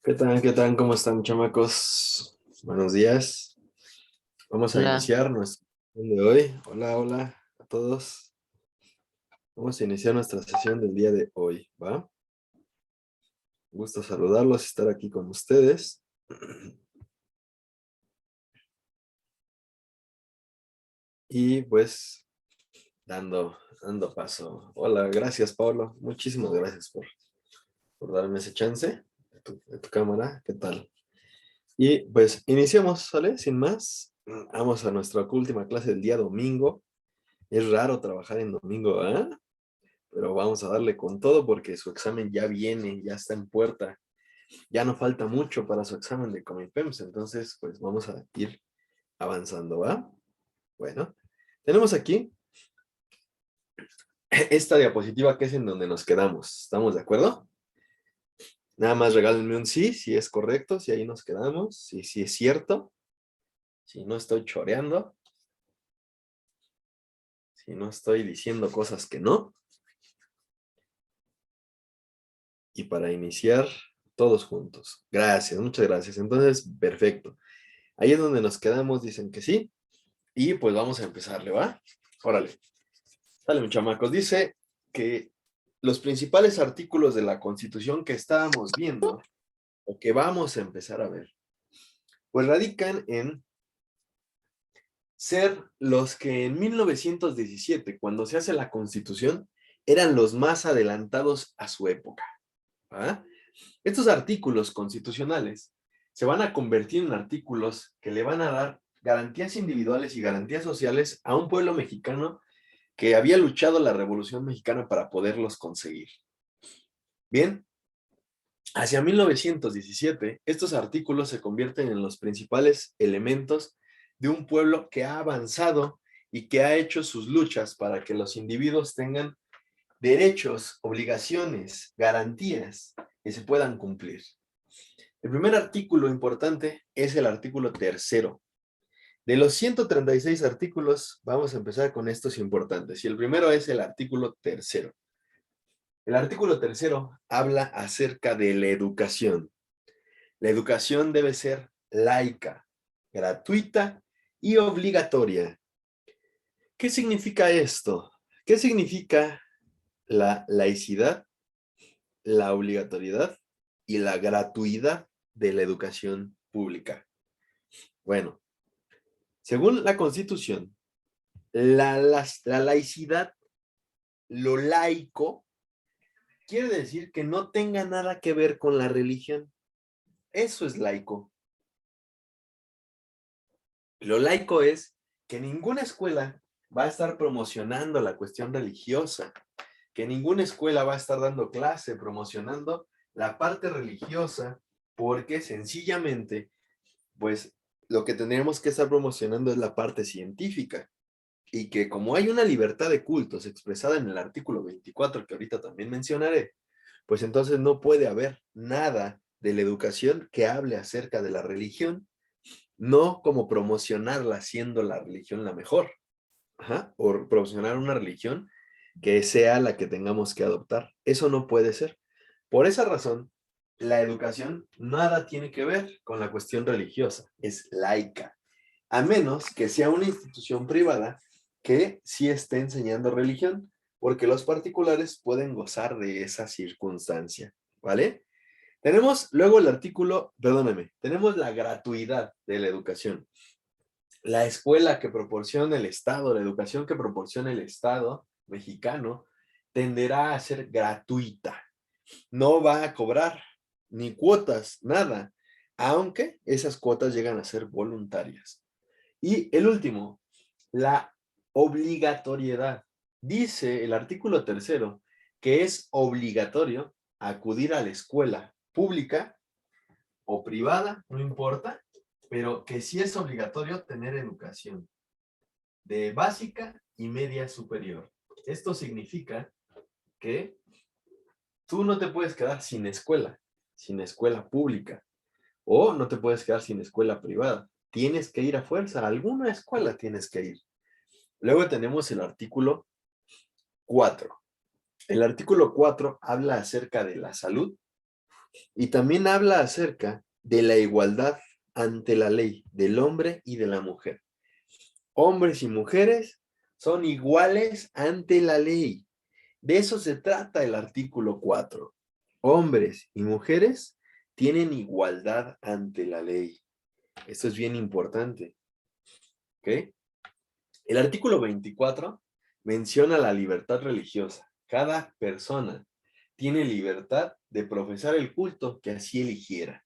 ¿Qué tal? ¿Qué tal? ¿Cómo están, chamacos? Buenos días. Vamos a Hola, iniciar nuestra sesión de hoy. Hola, hola a todos. Vamos a iniciar nuestra sesión del día de hoy, ¿va? Gusto saludarlos y estar aquí con ustedes. Y pues, dando paso. Hola, gracias, Pablo. Muchísimas gracias por darme ese chance de tu cámara. ¿Qué tal? Y pues, iniciamos, ¿sale? Sin más, vamos a nuestra última clase del día domingo. Es raro trabajar en domingo, ¿ah? Pero vamos a darle con todo porque su examen ya viene, ya está en puerta, ya no falta mucho para su examen de Comipems, entonces pues vamos a ir avanzando, ¿va? Bueno, tenemos aquí esta diapositiva que es en donde nos quedamos, ¿estamos de acuerdo? Nada más regálenme un sí, si es correcto, si ahí nos quedamos, si es cierto, si no estoy choreando, si no estoy diciendo cosas que no, y para iniciar todos juntos. Gracias, muchas gracias. Entonces, perfecto. Ahí es donde nos quedamos, dicen que sí. Y pues vamos a empezarle, ¿va? Órale. Dale, mi chamacos. Dice que los principales artículos de la Constitución que estábamos viendo, o que vamos a empezar a ver, pues radican en ser los que en 1917, cuando se hace la Constitución, eran los más adelantados a su época. ¿Va? Estos artículos constitucionales se van a convertir en artículos que le van a dar garantías individuales y garantías sociales a un pueblo mexicano que había luchado la Revolución Mexicana para poderlos conseguir. Bien, hacia 1917, estos artículos se convierten en los principales elementos de un pueblo que ha avanzado y que ha hecho sus luchas para que los individuos tengan derechos, obligaciones, garantías que se puedan cumplir. El primer artículo importante es el artículo tercero. De los 136 artículos, vamos a empezar con estos importantes. Y el primero es el artículo tercero. El artículo tercero habla acerca de la educación. La educación debe ser laica, gratuita y obligatoria. ¿Qué significa esto? ¿Qué significa la laicidad, la obligatoriedad y la gratuidad de la educación pública? Bueno, según la Constitución, la laicidad, lo laico, quiere decir que no tenga nada que ver con la religión. Eso es laico. Lo laico es que ninguna escuela va a estar promocionando la cuestión religiosa, que ninguna escuela va a estar dando clase promocionando la parte religiosa, porque sencillamente, pues lo que tendríamos que estar promocionando es la parte científica. Y que como hay una libertad de cultos expresada en el artículo 24, que ahorita también mencionaré, pues entonces no puede haber nada de la educación que hable acerca de la religión, no como promocionarla siendo la religión la mejor, ajá, o promocionar una religión que sea la que tengamos que adoptar. Eso no puede ser. Por esa razón, la educación nada tiene que ver con la cuestión religiosa, es laica, a menos que sea una institución privada que sí esté enseñando religión, porque los particulares pueden gozar de esa circunstancia, ¿vale? Tenemos luego el artículo, perdóneme, tenemos la gratuidad de la educación. La escuela que proporciona el Estado, la educación que proporciona el Estado mexicano, tenderá a ser gratuita. No va a cobrar ni cuotas, nada, aunque esas cuotas llegan a ser voluntarias. Y el último, la obligatoriedad. Dice el artículo tercero que es obligatorio acudir a la escuela pública o privada, no importa, pero que sí es obligatorio tener educación de básica y media superior. Esto significa que tú no te puedes quedar sin escuela pública, o no te puedes quedar sin escuela privada. Tienes que ir a fuerza, a alguna escuela tienes que ir. Luego tenemos el artículo 4. El artículo 4 habla acerca de la salud Y también habla acerca de la igualdad ante la ley del hombre y de la mujer. Hombres y mujeres son iguales ante la ley. De eso se trata el artículo 4. Hombres y mujeres tienen igualdad ante la ley. Esto es bien importante. ¿Ok? El artículo 24 menciona la libertad religiosa. Cada persona tiene libertad de profesar el culto que así eligiera.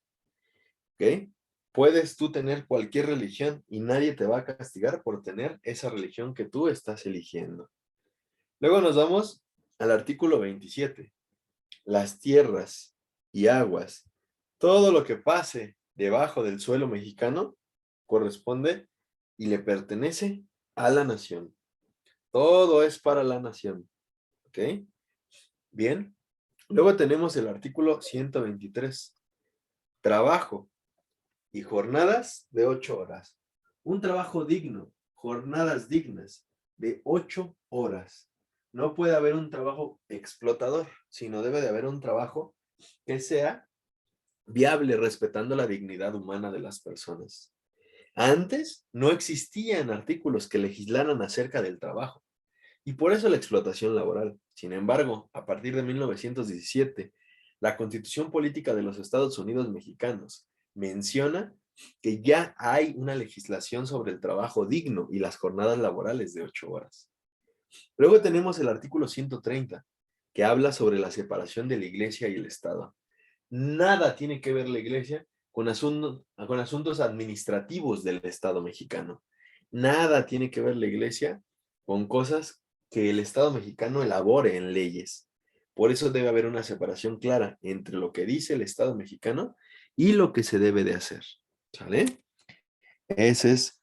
¿Ok? Puedes tú tener cualquier religión y nadie te va a castigar por tener esa religión que tú estás eligiendo. Luego nos vamos al artículo 27. Las tierras y aguas, todo lo que pase debajo del suelo mexicano corresponde y le pertenece a la nación. Todo es para la nación. ¿Ok? Bien. Luego tenemos el artículo 123. Trabajo y jornadas de 8 horas. Un trabajo digno, jornadas dignas de 8 horas. No puede haber un trabajo explotador, sino debe de haber un trabajo que sea viable, respetando la dignidad humana de las personas. Antes no existían artículos que legislaran acerca del trabajo y por eso la explotación laboral. Sin embargo, a partir de 1917, la Constitución Política de los Estados Unidos Mexicanos menciona que ya hay una legislación sobre el trabajo digno y las jornadas laborales de 8 horas. Luego tenemos el artículo 130, que habla sobre la separación de la iglesia y el Estado. Nada tiene que ver la iglesia con asuntos administrativos del Estado mexicano. Nada tiene que ver la iglesia con cosas que el Estado mexicano elabore en leyes. Por eso debe haber una separación clara entre lo que dice el Estado mexicano y lo que se debe de hacer. ¿Sale? Ese es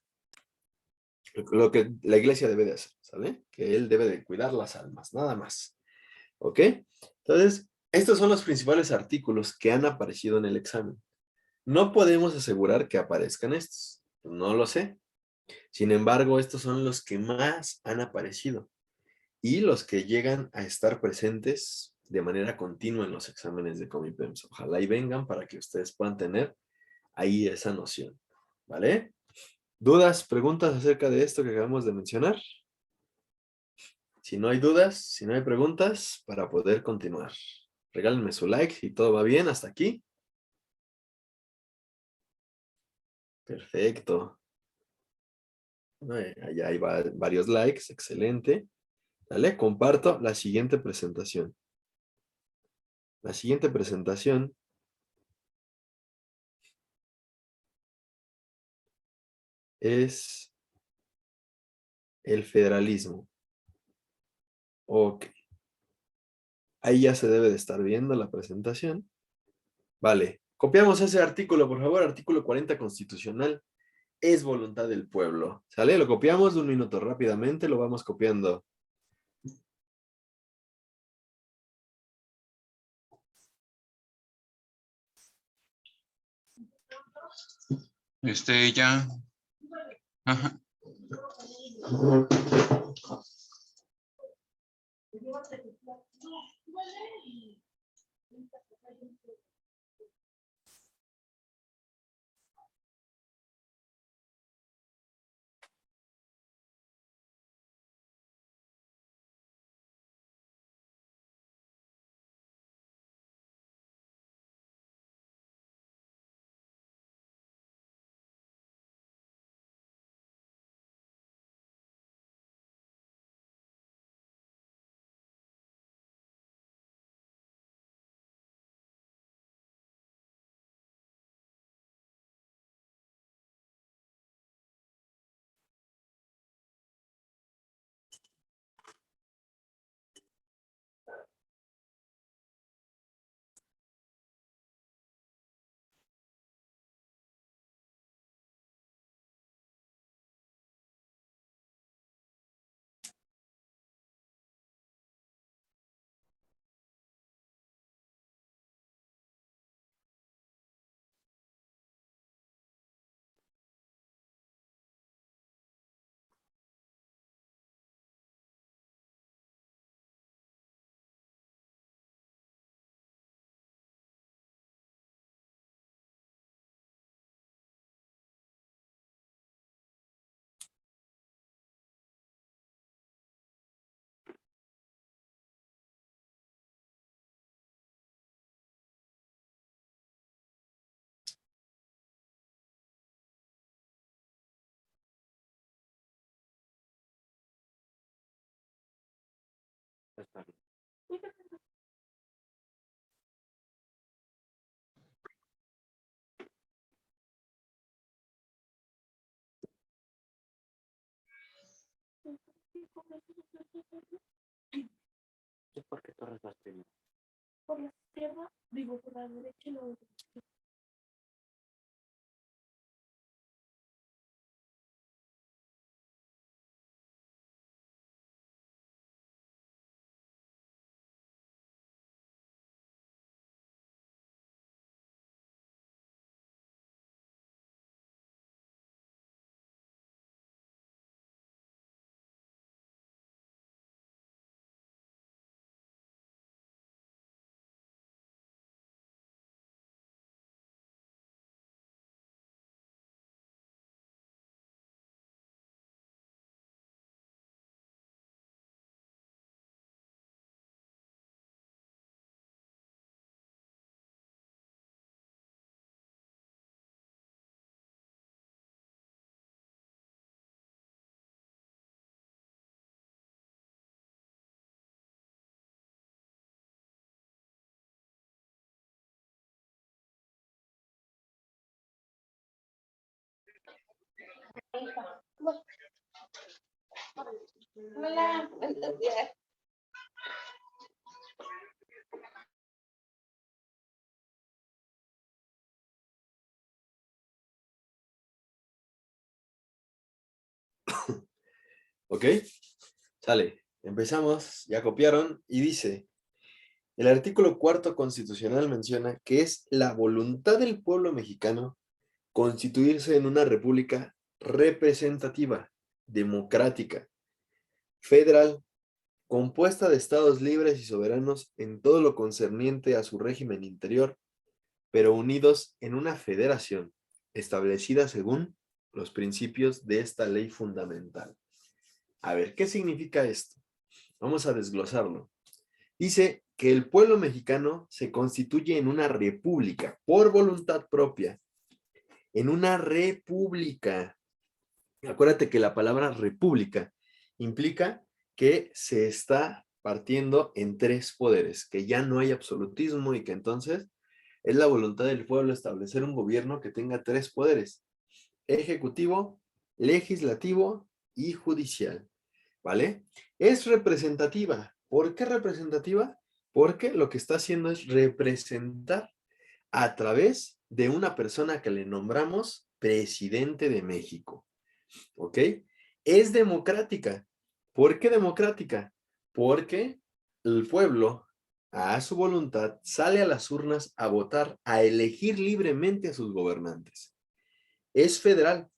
lo que la iglesia debe de hacer, ¿sale? Que él debe de cuidar las almas, nada más. ¿Ok? Entonces, estos son los principales artículos que han aparecido en el examen. No podemos asegurar que aparezcan estos, no lo sé. Sin embargo, estos son los que más han aparecido y los que llegan a estar presentes de manera continua en los exámenes de Comipems. Ojalá y vengan para que ustedes puedan tener ahí esa noción, ¿vale? ¿Dudas, preguntas acerca de esto que acabamos de mencionar? Si no hay dudas, si no hay preguntas, para poder continuar. Regálenme su like si todo va bien hasta aquí. Perfecto. Allá hay varios likes, excelente. Dale, comparto la siguiente presentación. La siguiente presentación es el federalismo. Ok. Ahí ya se debe de estar viendo la presentación. Vale. Copiamos ese artículo, por favor. Artículo 40 constitucional. Es voluntad del pueblo. ¿Sale? Lo copiamos de un minuto rápidamente. Lo vamos copiando. Ya. Ajá. ¿Por qué torres vas primero? Por la izquierda, digo por la derecha y luego por la izquierda. Hola, buenos días. ¿Ok? Sale. Empezamos, ya copiaron y dice, el artículo cuarto constitucional menciona que es la voluntad del pueblo mexicano constituirse en una república representativa, democrática, federal, compuesta de estados libres y soberanos en todo lo concerniente a su régimen interior, pero unidos en una federación establecida según los principios de esta ley fundamental. A ver, ¿qué significa esto? Vamos a desglosarlo. Dice que el pueblo mexicano se constituye en una república por voluntad propia, en una república. Acuérdate que la palabra república implica que se está partiendo en tres poderes, que ya no hay absolutismo y que entonces es la voluntad del pueblo establecer un gobierno que tenga tres poderes: ejecutivo, legislativo y judicial, ¿vale? Es representativa. ¿Por qué representativa? Porque lo que está haciendo es representar a través de una persona que le nombramos presidente de México, ¿ok? Es democrática. ¿Por qué democrática? Porque el pueblo, a su voluntad, sale a las urnas a votar, a elegir libremente a sus gobernantes. Es federal,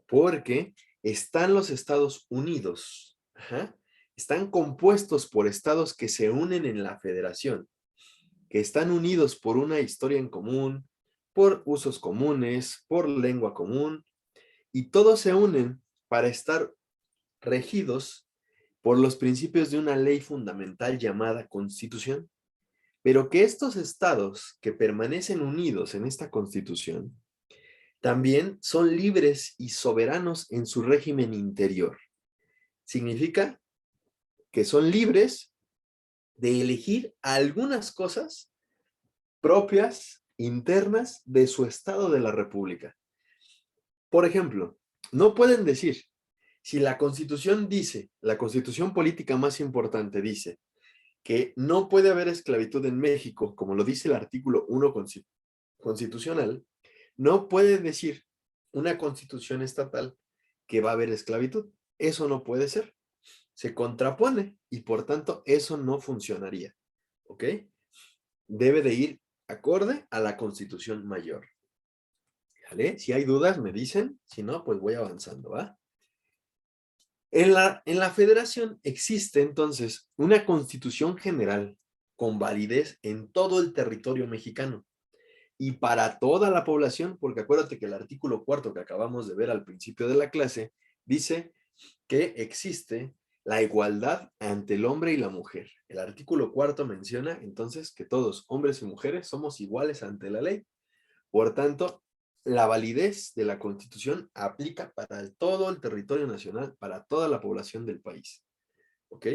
porque están los Estados Unidos. Ajá. Están compuestos por estados que se unen en la federación, que están unidos por una historia en común, por usos comunes, por lengua común, y todos se unen para estar regidos por los principios de una ley fundamental llamada Constitución, pero que estos estados que permanecen unidos en esta Constitución también son libres y soberanos en su régimen interior. Significa que son libres de elegir algunas cosas propias, internas de su estado de la República. Por ejemplo, no pueden decir, si la Constitución dice, la Constitución política más importante dice, que no puede haber esclavitud en México, como lo dice el artículo 1 constitucional, no puede decir una constitución estatal que va a haber esclavitud. Eso no puede ser. Se contrapone y por tanto eso no funcionaría. ¿Ok? Debe de ir acorde a la Constitución mayor. ¿Vale? Si hay dudas me dicen, si no, pues voy avanzando, ¿va? En la federación existe entonces una constitución general con validez en todo el territorio mexicano y para toda la población, porque acuérdate que el artículo cuarto que acabamos de ver al principio de la clase dice que existe la igualdad ante el hombre y la mujer. El artículo cuarto menciona entonces que todos, hombres y mujeres, somos iguales ante la ley. Por tanto, la validez de la Constitución aplica para todo el territorio nacional, para toda la población del país. ¿Ok?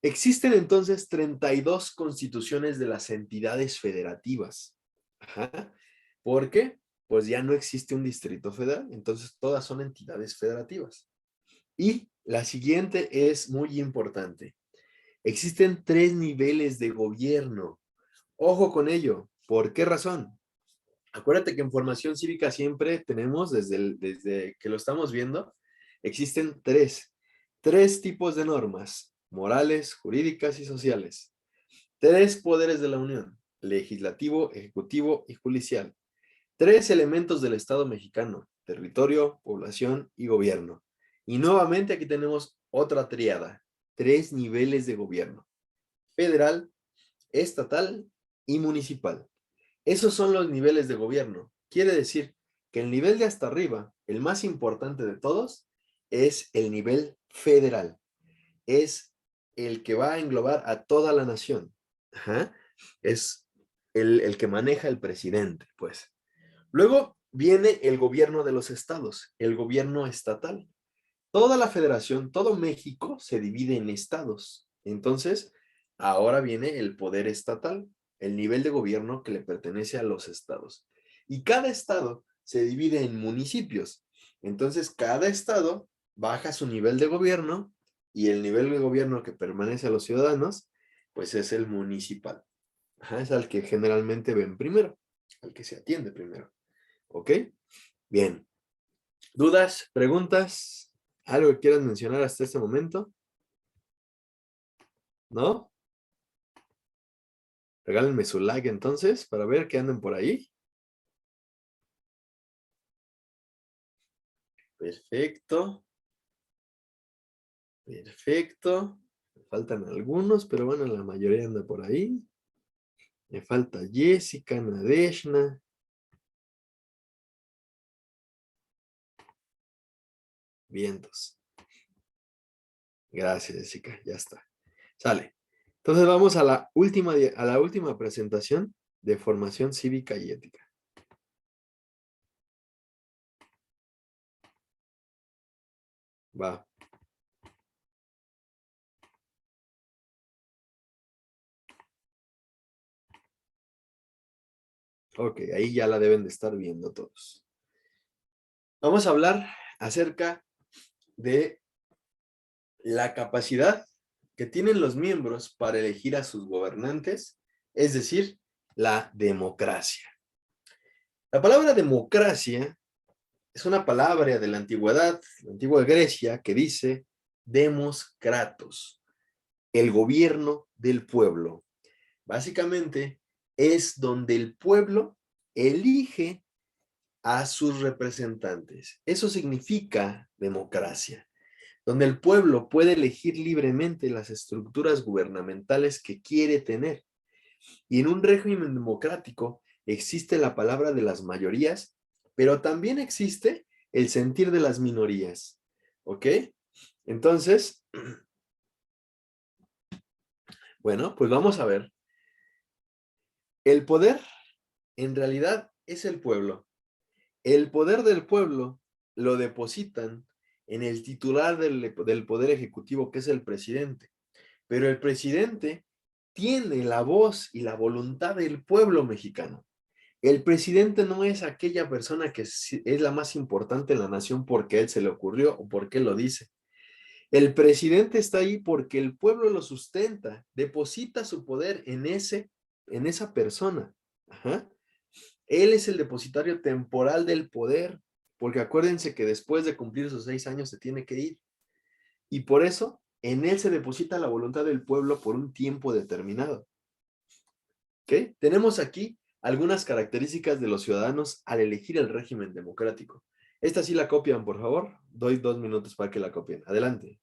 Existen entonces 32 constituciones de las entidades federativas. Ajá. ¿Por qué? Pues ya no existe un distrito federal, entonces todas son entidades federativas. Y la siguiente es muy importante. Existen 3 niveles de gobierno. Ojo con ello. ¿Por qué razón? Acuérdate que en formación cívica siempre tenemos, desde que lo estamos viendo, existen tres tipos de normas: morales, jurídicas y sociales. 3 poderes de la Unión: legislativo, ejecutivo y judicial. 3 elementos del Estado mexicano: territorio, población y gobierno. Y nuevamente aquí tenemos otra tríada: 3 niveles de gobierno: federal, estatal y municipal. Esos son los niveles de gobierno. Quiere decir que el nivel de hasta arriba, el más importante de todos, es el nivel federal. Es el que va a englobar a toda la nación. Ajá. Es el que maneja el presidente, pues. Luego viene el gobierno de los estados, el gobierno estatal. Toda la federación, todo México se divide en estados. Entonces, ahora viene el poder estatal, el nivel de gobierno que le pertenece a los estados. Y cada estado se divide en municipios. Entonces, cada estado baja su nivel de gobierno y el nivel de gobierno que permanece a los ciudadanos, pues es el municipal. Ajá, es al que generalmente ven primero, al que se atiende primero. ¿Ok? Bien. ¿Dudas? ¿Preguntas? ¿Algo que quieran mencionar hasta este momento? ¿No? Regálenme su like entonces para ver qué andan por ahí. Perfecto. Perfecto. Me faltan algunos, pero bueno, la mayoría anda por ahí. Me falta Jessica, Nadeshna. Vientos. Gracias, Jessica. Ya está. Sale. Entonces vamos a la última presentación de formación cívica y ética. Va. Ok, ahí ya la deben de estar viendo todos. Vamos a hablar acerca de la capacidad que tienen los miembros para elegir a sus gobernantes, es decir, la democracia. La palabra democracia es una palabra de la antigüedad, la antigua Grecia, que dice demos kratos, el gobierno del pueblo. Básicamente es donde el pueblo elige a sus representantes. Eso significa democracia, donde el pueblo puede elegir libremente las estructuras gubernamentales que quiere tener. Y en un régimen democrático existe la palabra de las mayorías, pero también existe el sentir de las minorías. ¿Ok? Entonces, bueno, pues vamos a ver. El poder en realidad es el pueblo. El poder del pueblo lo depositan en el titular del Poder Ejecutivo, que es el presidente. Pero el presidente tiene la voz y la voluntad del pueblo mexicano. El presidente no es aquella persona que es la más importante en la nación porque a él se le ocurrió o porque él lo dice. El presidente está ahí porque el pueblo lo sustenta, deposita su poder en esa persona. Ajá. Él es el depositario temporal del poder, porque acuérdense que después de cumplir sus 6 años se tiene que ir. Y por eso, en él se deposita la voluntad del pueblo por un tiempo determinado. ¿Ok? Tenemos aquí algunas características de los ciudadanos al elegir el régimen democrático. Esta sí la copian, por favor. Doy 2 minutos para que la copien. Adelante.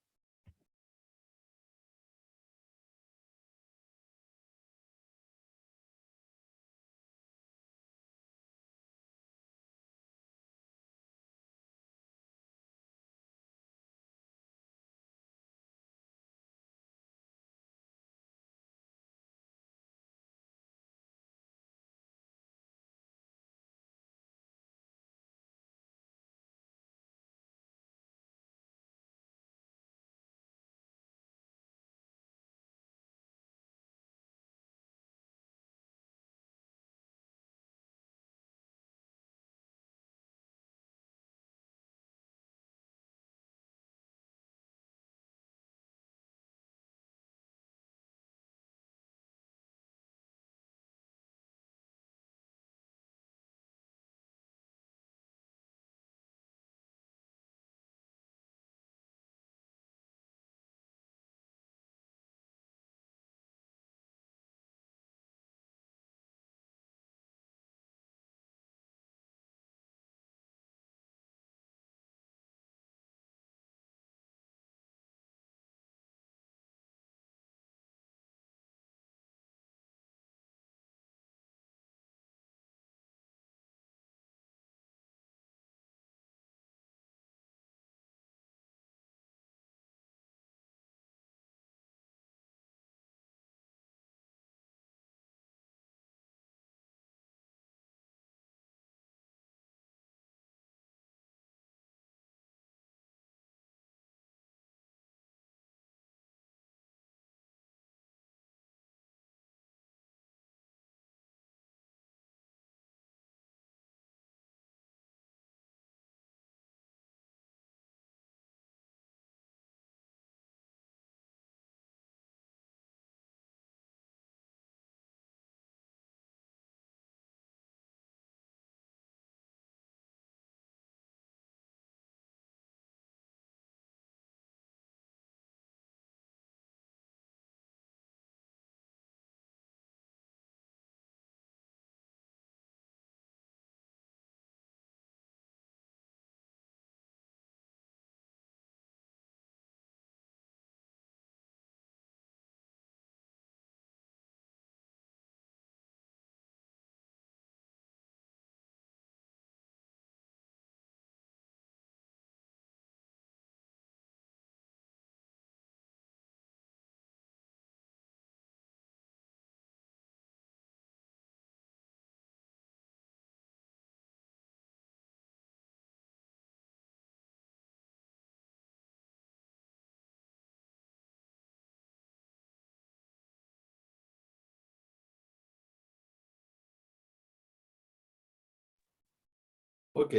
Ok,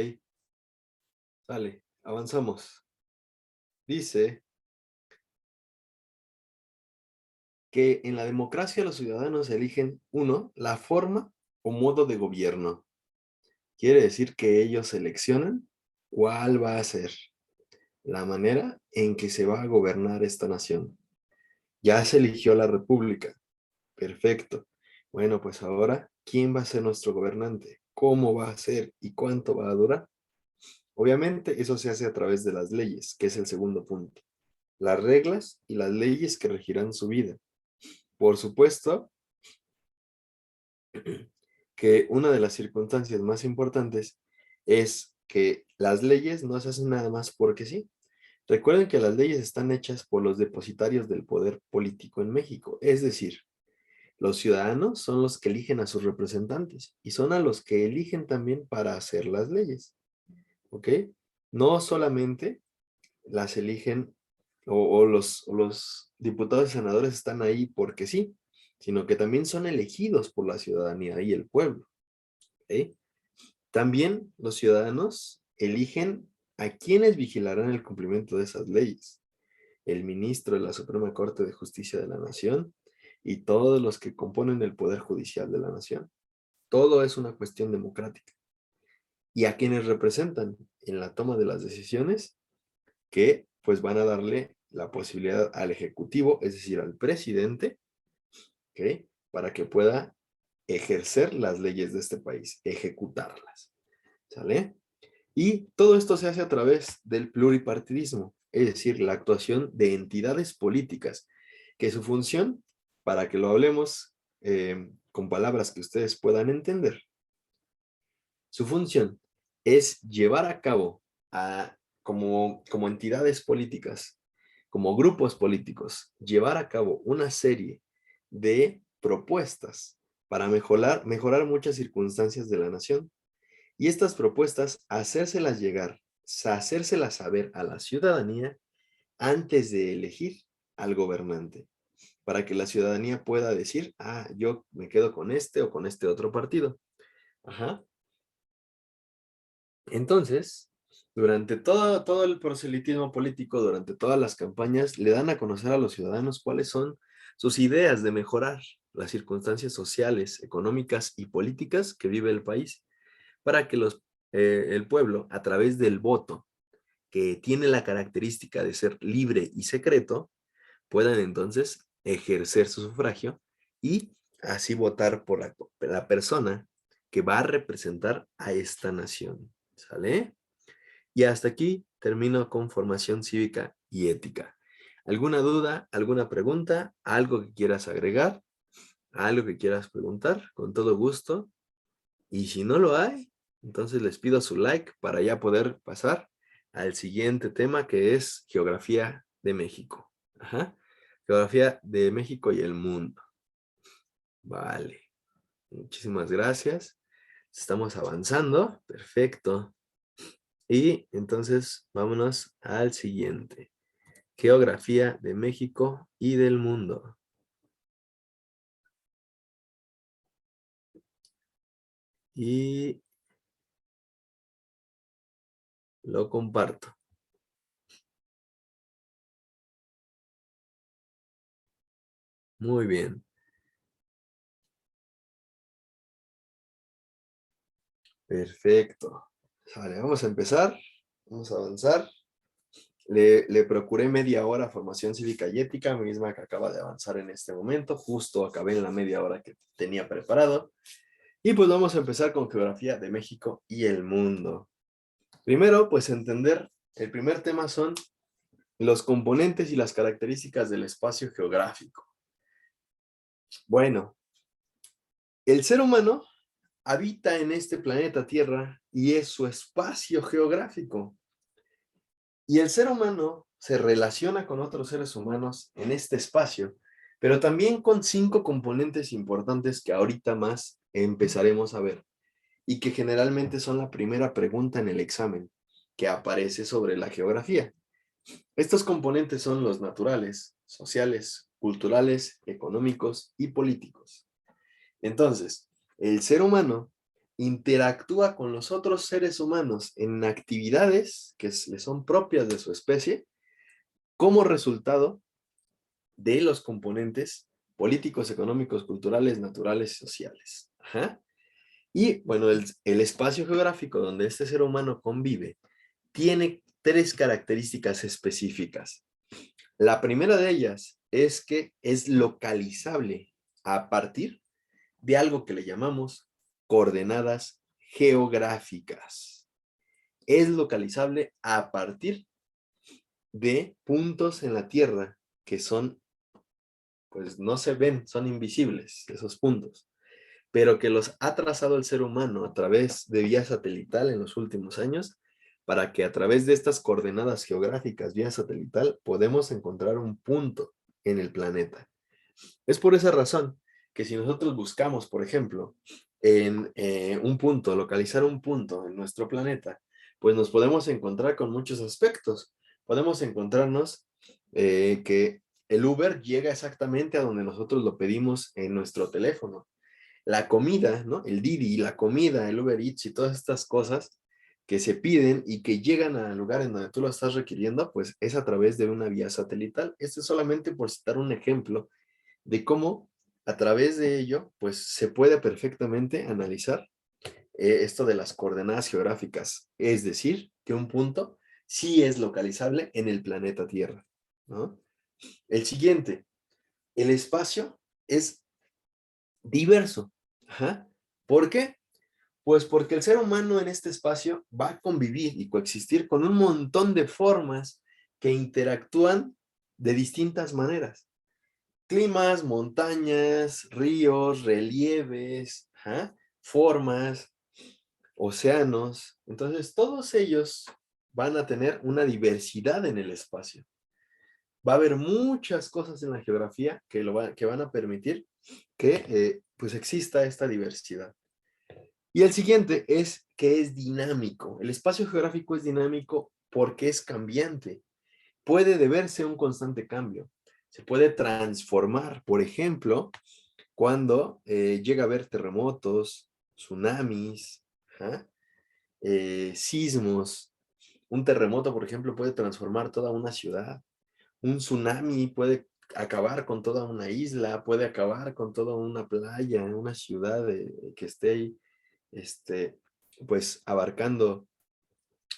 sale, avanzamos. Dice que en la democracia los ciudadanos eligen, uno, la forma o modo de gobierno. Quiere decir que ellos seleccionan cuál va a ser la manera en que se va a gobernar esta nación. Ya se eligió la república. Perfecto. Bueno, pues ahora, ¿quién va a ser nuestro gobernante? ¿Cómo va a ser y cuánto va a durar? Obviamente, eso se hace a través de las leyes, que es el segundo punto. Las reglas y las leyes que regirán su vida. Por supuesto que una de las circunstancias más importantes es que las leyes no se hacen nada más porque sí. Recuerden que las leyes están hechas por los depositarios del poder político en México, es decir, los ciudadanos son los que eligen a sus representantes y son a los que eligen también para hacer las leyes, ¿ok? No solamente las eligen o los diputados y senadores están ahí porque sí, sino que también son elegidos por la ciudadanía y el pueblo, ¿ok? También los ciudadanos eligen a quienes vigilarán el cumplimiento de esas leyes. El ministro de la Suprema Corte de Justicia de la Nación y todos los que componen el Poder Judicial de la Nación. Todo es una cuestión democrática. Y a quienes representan en la toma de las decisiones, que pues van a darle la posibilidad al Ejecutivo, es decir, al presidente, ¿ok? Para que pueda ejercer las leyes de este país, ejecutarlas, ¿sale? Y todo esto se hace a través del pluripartidismo, es decir, la actuación de entidades políticas, que su función, para que lo hablemos con palabras que ustedes puedan entender, su función es llevar a cabo como entidades políticas, como grupos políticos, llevar a cabo una serie de propuestas para mejorar muchas circunstancias de la nación. Y estas propuestas, hacérselas llegar, hacérselas saber a la ciudadanía antes de elegir al gobernante, para que la ciudadanía pueda decir, ah, yo me quedo con este o con este otro partido. Ajá. Entonces, durante todo el proselitismo político, durante todas las campañas, le dan a conocer a los ciudadanos cuáles son sus ideas de mejorar las circunstancias sociales, económicas y políticas que vive el país, para que el pueblo, a través del voto, que tiene la característica de ser libre y secreto, puedan entonces ejercer su sufragio y así votar por la persona que va a representar a esta nación. ¿Sale? Y hasta aquí termino con formación cívica y ética. ¿Alguna duda, alguna pregunta, algo que quieras agregar, algo que quieras preguntar? Con todo gusto. Y si no lo hay, entonces les pido su like para ya poder pasar al siguiente tema, que es geografía de México. Ajá. Geografía de México y el mundo. Vale. Muchísimas gracias. Estamos avanzando. Perfecto. Y entonces vámonos al siguiente. Geografía de México y del mundo. Y lo comparto. Muy bien. Perfecto. Vale, vamos a empezar. Vamos a avanzar. Le procuré media hora formación cívica y ética, misma que acaba de avanzar en este momento. Justo acabé en la media hora que tenía preparado. Y pues vamos a empezar con geografía de México y el mundo. Primero, pues entender, el primer tema son los componentes y las características del espacio geográfico. Bueno, el ser humano habita en este planeta Tierra y es su espacio geográfico. Y el ser humano se relaciona con otros seres humanos en este espacio, pero también con 5 componentes importantes que ahorita más empezaremos a ver y que generalmente son la primera pregunta en el examen que aparece sobre la geografía. Estos componentes son los naturales, sociales, culturales, económicos y políticos. Entonces, el ser humano interactúa con los otros seres humanos en actividades que le son propias de su especie, como resultado de los componentes políticos, económicos, culturales, naturales y sociales. Ajá. Y bueno, el espacio geográfico donde este ser humano convive tiene tres características específicas. La primera de ellas es que es localizable a partir de algo que le llamamos coordenadas geográficas. Es localizable a partir de puntos en la Tierra que son, pues no se ven, son invisibles esos puntos, pero que los ha trazado el ser humano a través de vía satelital en los últimos años, para que a través de estas coordenadas geográficas vía satelital podemos encontrar un punto en el planeta. Es por esa razón que si nosotros buscamos, por ejemplo, en un punto, localizar un punto en nuestro planeta, pues nos podemos encontrar con muchos aspectos. Podemos encontrarnos que el Uber llega exactamente a donde nosotros lo pedimos en nuestro teléfono. La comida, ¿no? El Didi, la comida, el Uber Eats y todas estas cosas que se piden y que llegan al lugar en donde tú lo estás requiriendo, pues es a través de una vía satelital. Esto es solamente por citar un ejemplo de cómo a través de ello, pues se puede perfectamente analizar esto de las coordenadas geográficas, es decir, que un punto sí es localizable en el planeta Tierra, ¿no? El siguiente, el espacio es diverso. Ajá. ¿Por qué? Pues porque el ser humano en este espacio va a convivir y coexistir con un montón de formas que interactúan de distintas maneras. Climas, montañas, ríos, relieves, ¿ah? Formas, océanos. Entonces, todos ellos van a tener una diversidad en el espacio. Va a haber muchas cosas en la geografía que van a permitir que pues exista esta diversidad. Y el siguiente es que es dinámico. El espacio geográfico es dinámico porque es cambiante. Puede deberse a un constante cambio. Se puede transformar, por ejemplo, cuando llega a haber terremotos, tsunamis, ¿ah? Sismos. Un terremoto, por ejemplo, puede transformar toda una ciudad. Un tsunami puede acabar con toda una isla, puede acabar con toda una playa, una ciudad que esté ahí, este, pues abarcando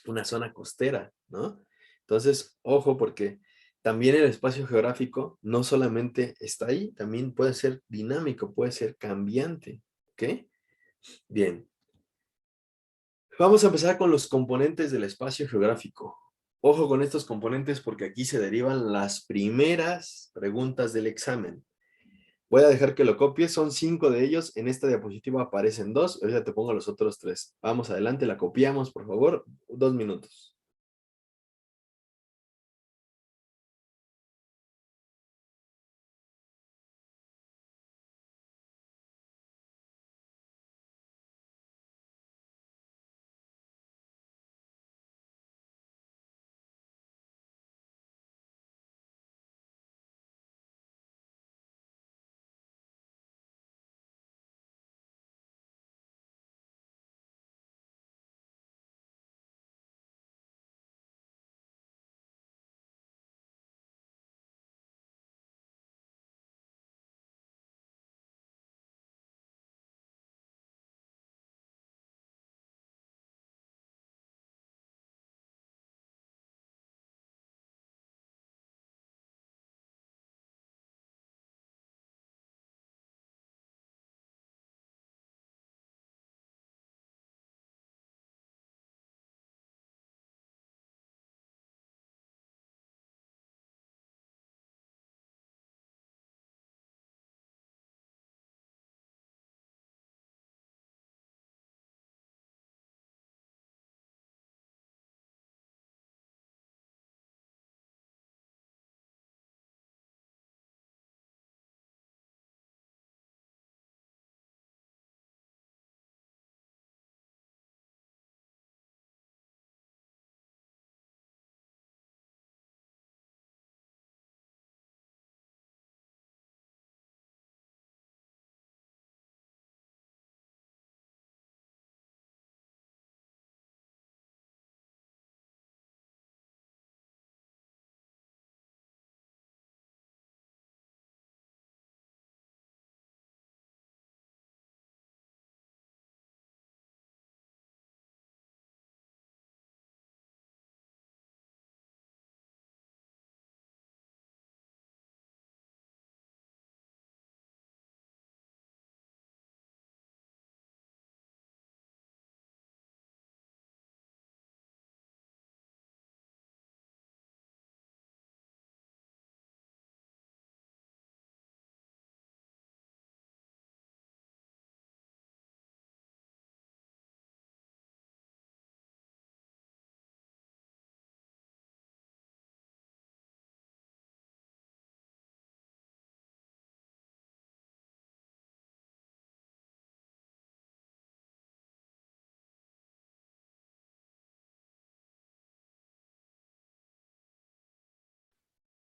una zona costera, ¿no? Entonces, ojo, porque también el espacio geográfico no solamente está ahí, también puede ser dinámico, puede ser cambiante, ¿ok? Bien, vamos a empezar con los componentes del espacio geográfico. Ojo con estos componentes porque aquí se derivan las primeras preguntas del examen. Voy a dejar que lo copies, son 5 de ellos. En esta diapositiva aparecen 2, ahorita te pongo los otros 3. Vamos adelante, la copiamos, por favor, 2 minutos.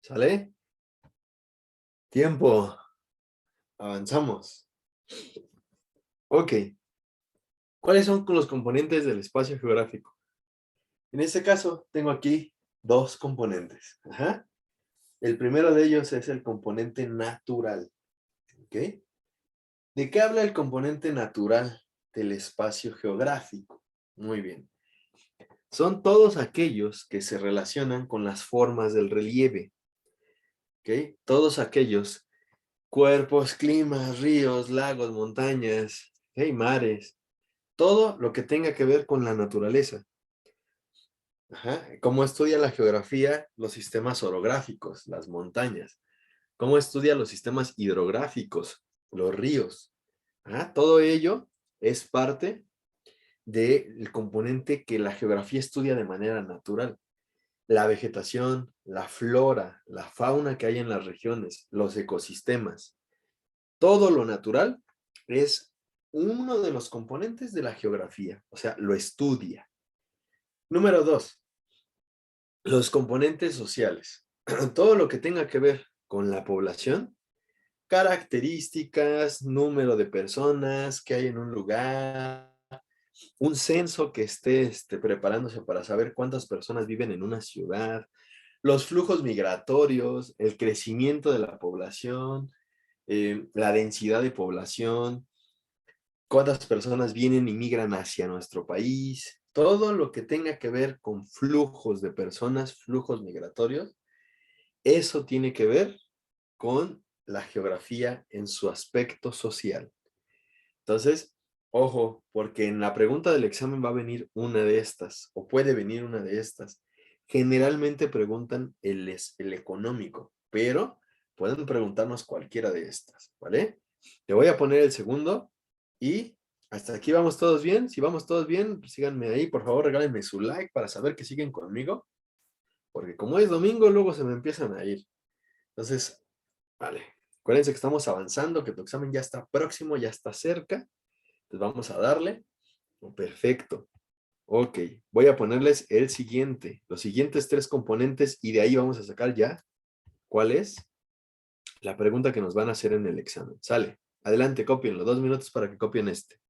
¿Sale? Tiempo. Avanzamos. Ok. ¿Cuáles son los componentes del espacio geográfico? En este caso, tengo aquí dos componentes. Ajá. El primero de ellos es el componente natural. ¿Ok? ¿De qué habla el componente natural del espacio geográfico? Muy bien. Son todos aquellos que se relacionan con las formas del relieve. ¿Ok? Todos aquellos cuerpos, climas, ríos, lagos, montañas, ¿ok? Mares. Todo lo que tenga que ver con la naturaleza. Ajá. ¿Cómo estudia la geografía los sistemas orográficos, las montañas? ¿Cómo estudia los sistemas hidrográficos, los ríos? Ajá. Todo ello es parte del componente que la geografía estudia de manera natural. La vegetación, la flora, la fauna que hay en las regiones, los ecosistemas. Todo lo natural es uno de los componentes de la geografía, o sea, lo estudia. Número 2, los componentes sociales. Todo lo que tenga que ver con la población, características, número de personas que hay en un lugar, un censo que esté preparándose para saber cuántas personas viven en una ciudad, los flujos migratorios, el crecimiento de la población, la densidad de población, cuántas personas vienen y migran hacia nuestro país, todo lo que tenga que ver con flujos de personas, flujos migratorios, eso tiene que ver con la geografía en su aspecto social. Entonces, ojo, porque en la pregunta del examen va a venir una de estas, o puede venir una de estas. Generalmente preguntan el económico, pero pueden preguntarnos cualquiera de estas, ¿vale? Te voy a poner el segundo y hasta aquí vamos todos bien. Si vamos todos bien, pues síganme ahí, por favor, regálenme su like para saber que siguen conmigo, porque como es domingo, luego se me empiezan a ir. Entonces, vale, acuérdense que estamos avanzando, que tu examen ya está próximo, ya está cerca. Entonces vamos a darle. Oh, perfecto. Ok, voy a ponerles el siguiente, los siguientes tres componentes y de ahí vamos a sacar ya cuál es la pregunta que nos van a hacer en el examen. Sale, adelante, cópienlo, 2 minutos para que copien este.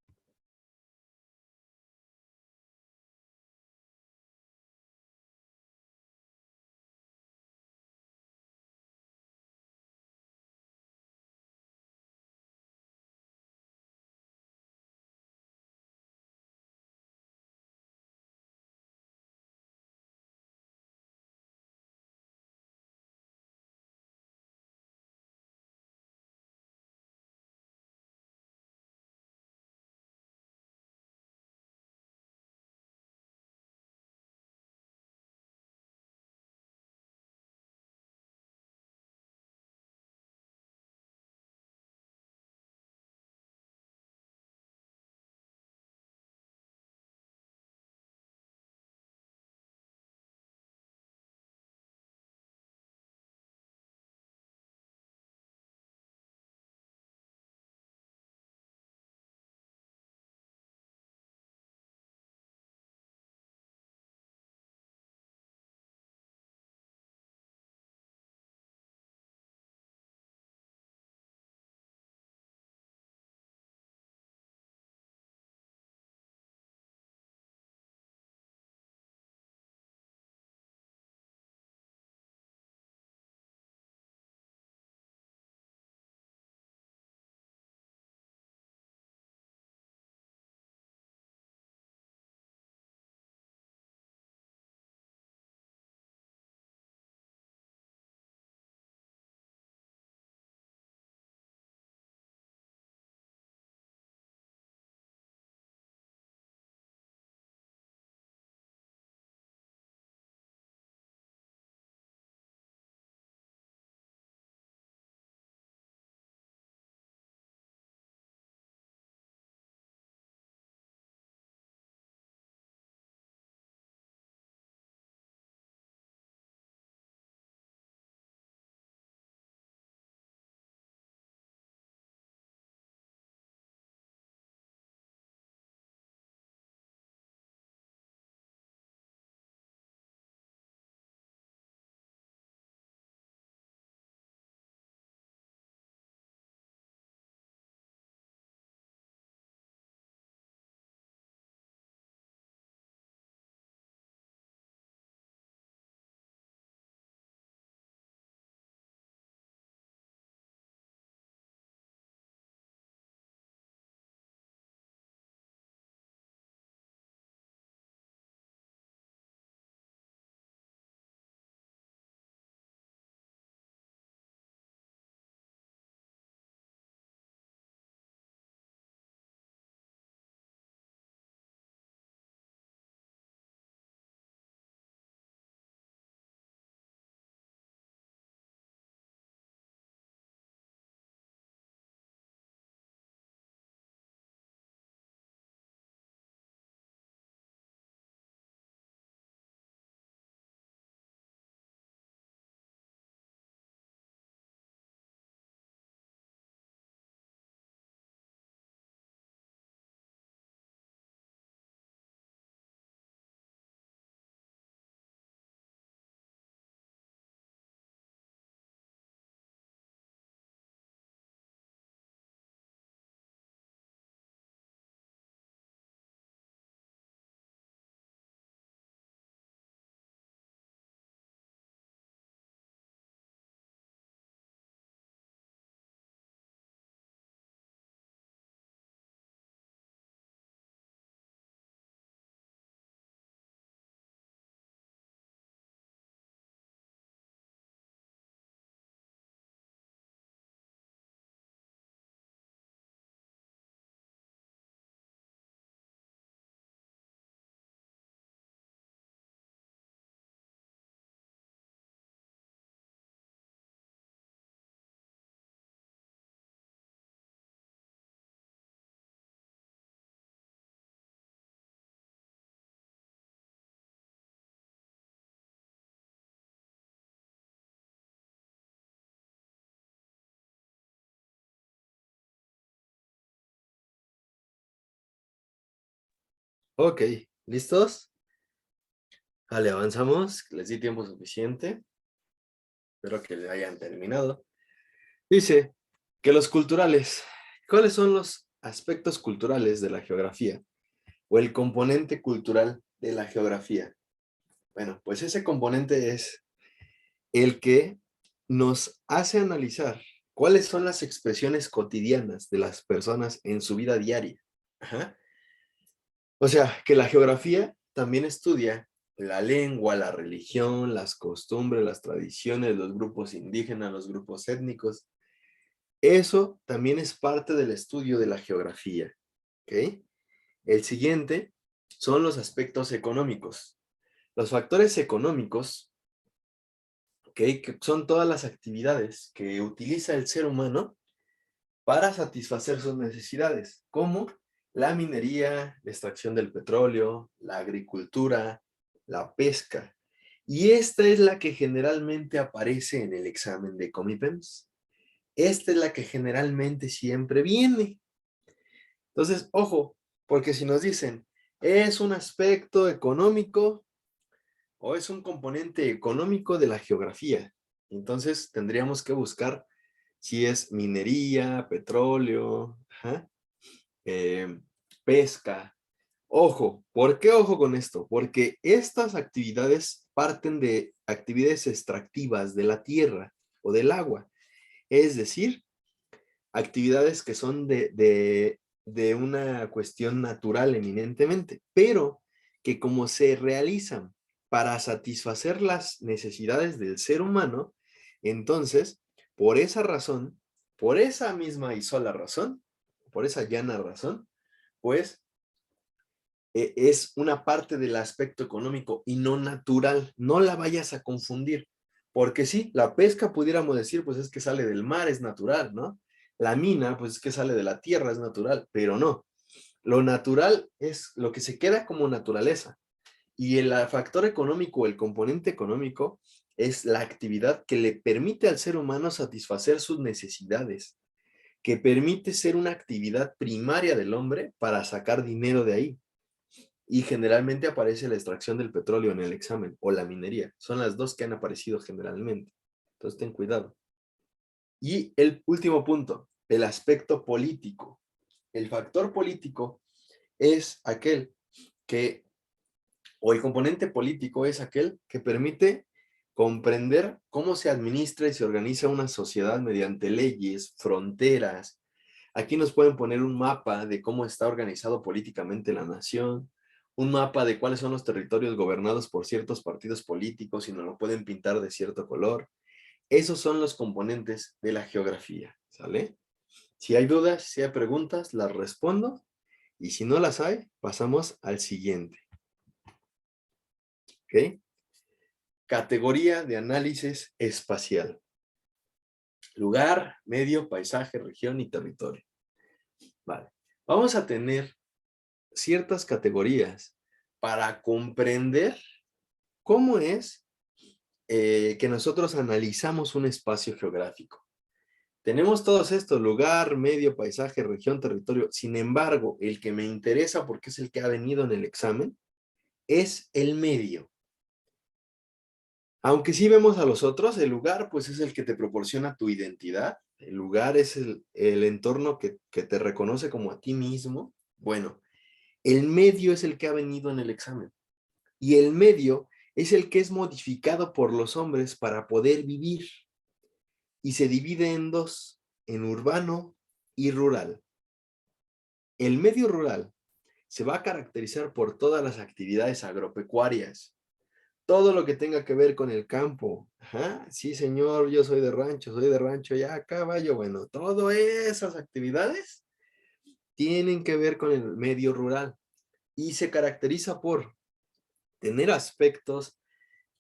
Ok, ¿listos? Vale, avanzamos. Les di tiempo suficiente. Espero que le hayan terminado. Dice que los culturales, ¿cuáles son los aspectos culturales de la geografía? O el componente cultural de la geografía. Bueno, pues ese componente es el que nos hace analizar cuáles son las expresiones cotidianas de las personas en su vida diaria. Ajá. O sea, que la geografía también estudia la lengua, la religión, las costumbres, las tradiciones, los grupos indígenas, los grupos étnicos. Eso también es parte del estudio de la geografía. ¿Ok? El siguiente son los aspectos económicos. Los factores económicos, ¿ok?, que son todas las actividades que utiliza el ser humano para satisfacer sus necesidades, como la minería, la extracción del petróleo, la agricultura, la pesca. Y esta es la que generalmente aparece en el examen de Comipems. Esta es la que generalmente siempre viene. Entonces, ojo, porque si nos dicen, es un aspecto económico o es un componente económico de la geografía, entonces tendríamos que buscar si es minería, petróleo, ajá, pesca. Ojo, ¿por qué ojo con esto? Porque estas actividades parten de actividades extractivas de la tierra o del agua, es decir, actividades que son de una cuestión natural eminentemente, pero que como se realizan para satisfacer las necesidades del ser humano, entonces, por esa razón, por esa misma y sola razón, por esa llana razón, pues es una parte del aspecto económico y no natural. No la vayas a confundir, porque sí, la pesca pudiéramos decir, pues es que sale del mar, es natural, ¿no? La mina, pues es que sale de la tierra, es natural, pero no. Lo natural es lo que se queda como naturaleza. Y el factor económico, el componente económico, es la actividad que le permite al ser humano satisfacer sus necesidades, que permite ser una actividad primaria del hombre para sacar dinero de ahí. Y generalmente aparece la extracción del petróleo en el examen, o la minería. Son las dos que han aparecido generalmente. Entonces ten cuidado. Y el último punto, el aspecto político. El factor político es aquel que, o el componente político es aquel que permite comprender cómo se administra y se organiza una sociedad mediante leyes, fronteras. Aquí nos pueden poner un mapa de cómo está organizado políticamente la nación, un mapa de cuáles son los territorios gobernados por ciertos partidos políticos y nos lo pueden pintar de cierto color. Esos son los componentes de la geografía, ¿sale? Si hay dudas, si hay preguntas, las respondo, y si no las hay, pasamos al siguiente. ¿Ok? Categoría de análisis espacial. Lugar, medio, paisaje, región y territorio. Vale. Vamos a tener ciertas categorías para comprender cómo es que nosotros analizamos un espacio geográfico. Tenemos todos estos: lugar, medio, paisaje, región, territorio. Sin embargo, el que me interesa, porque es el que ha venido en el examen, es el medio. Aunque sí vemos a los otros, el lugar pues es el que te proporciona tu identidad. El lugar es el entorno que te reconoce como a ti mismo. Bueno, el medio es el que ha venido en el examen. Y el medio es el que es modificado por los hombres para poder vivir. Y se divide en dos: en urbano y rural. El medio rural se va a caracterizar por todas las actividades agropecuarias. Todo lo que tenga que ver con el campo. Ajá, sí, señor, yo soy de rancho, ya, caballo. Bueno, todas esas actividades tienen que ver con el medio rural y se caracteriza por tener aspectos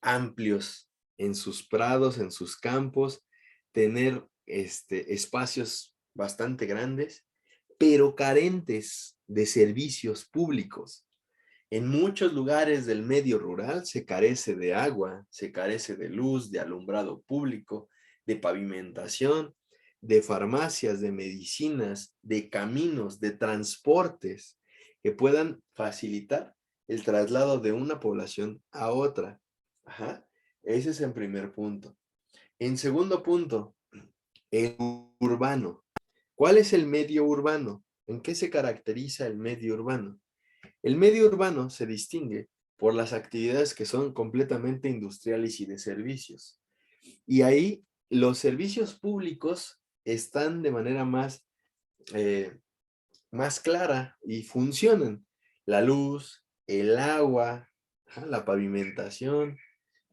amplios en sus prados, en sus campos, tener espacios bastante grandes, pero carentes de servicios públicos. En muchos lugares del medio rural se carece de agua, se carece de luz, de alumbrado público, de pavimentación, de farmacias, de medicinas, de caminos, de transportes. que puedan facilitar el traslado de una población a otra. Ajá. Ese es en primer punto. En segundo punto, el urbano. ¿Cuál es el medio urbano? ¿En qué se caracteriza el medio urbano? El medio urbano se distingue por las actividades que son completamente industriales y de servicios. Y ahí los servicios públicos están de manera más clara y funcionan. La luz, el agua, la pavimentación,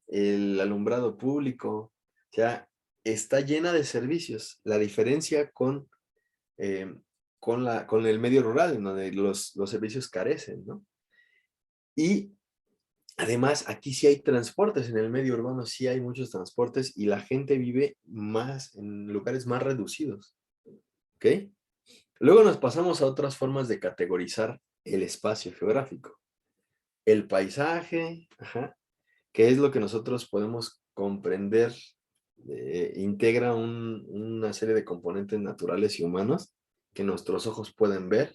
el alumbrado público, o sea, está llena de servicios. La diferencia eh, con el medio rural, en donde los servicios carecen, ¿no? Y además, aquí sí hay transportes, en el medio urbano sí hay muchos transportes y la gente vive más en lugares más reducidos, ¿ok? Luego nos pasamos a otras formas de categorizar el espacio geográfico. El paisaje, ajá, que es lo que nosotros podemos comprender, integra una serie de componentes naturales y humanos que nuestros ojos pueden ver.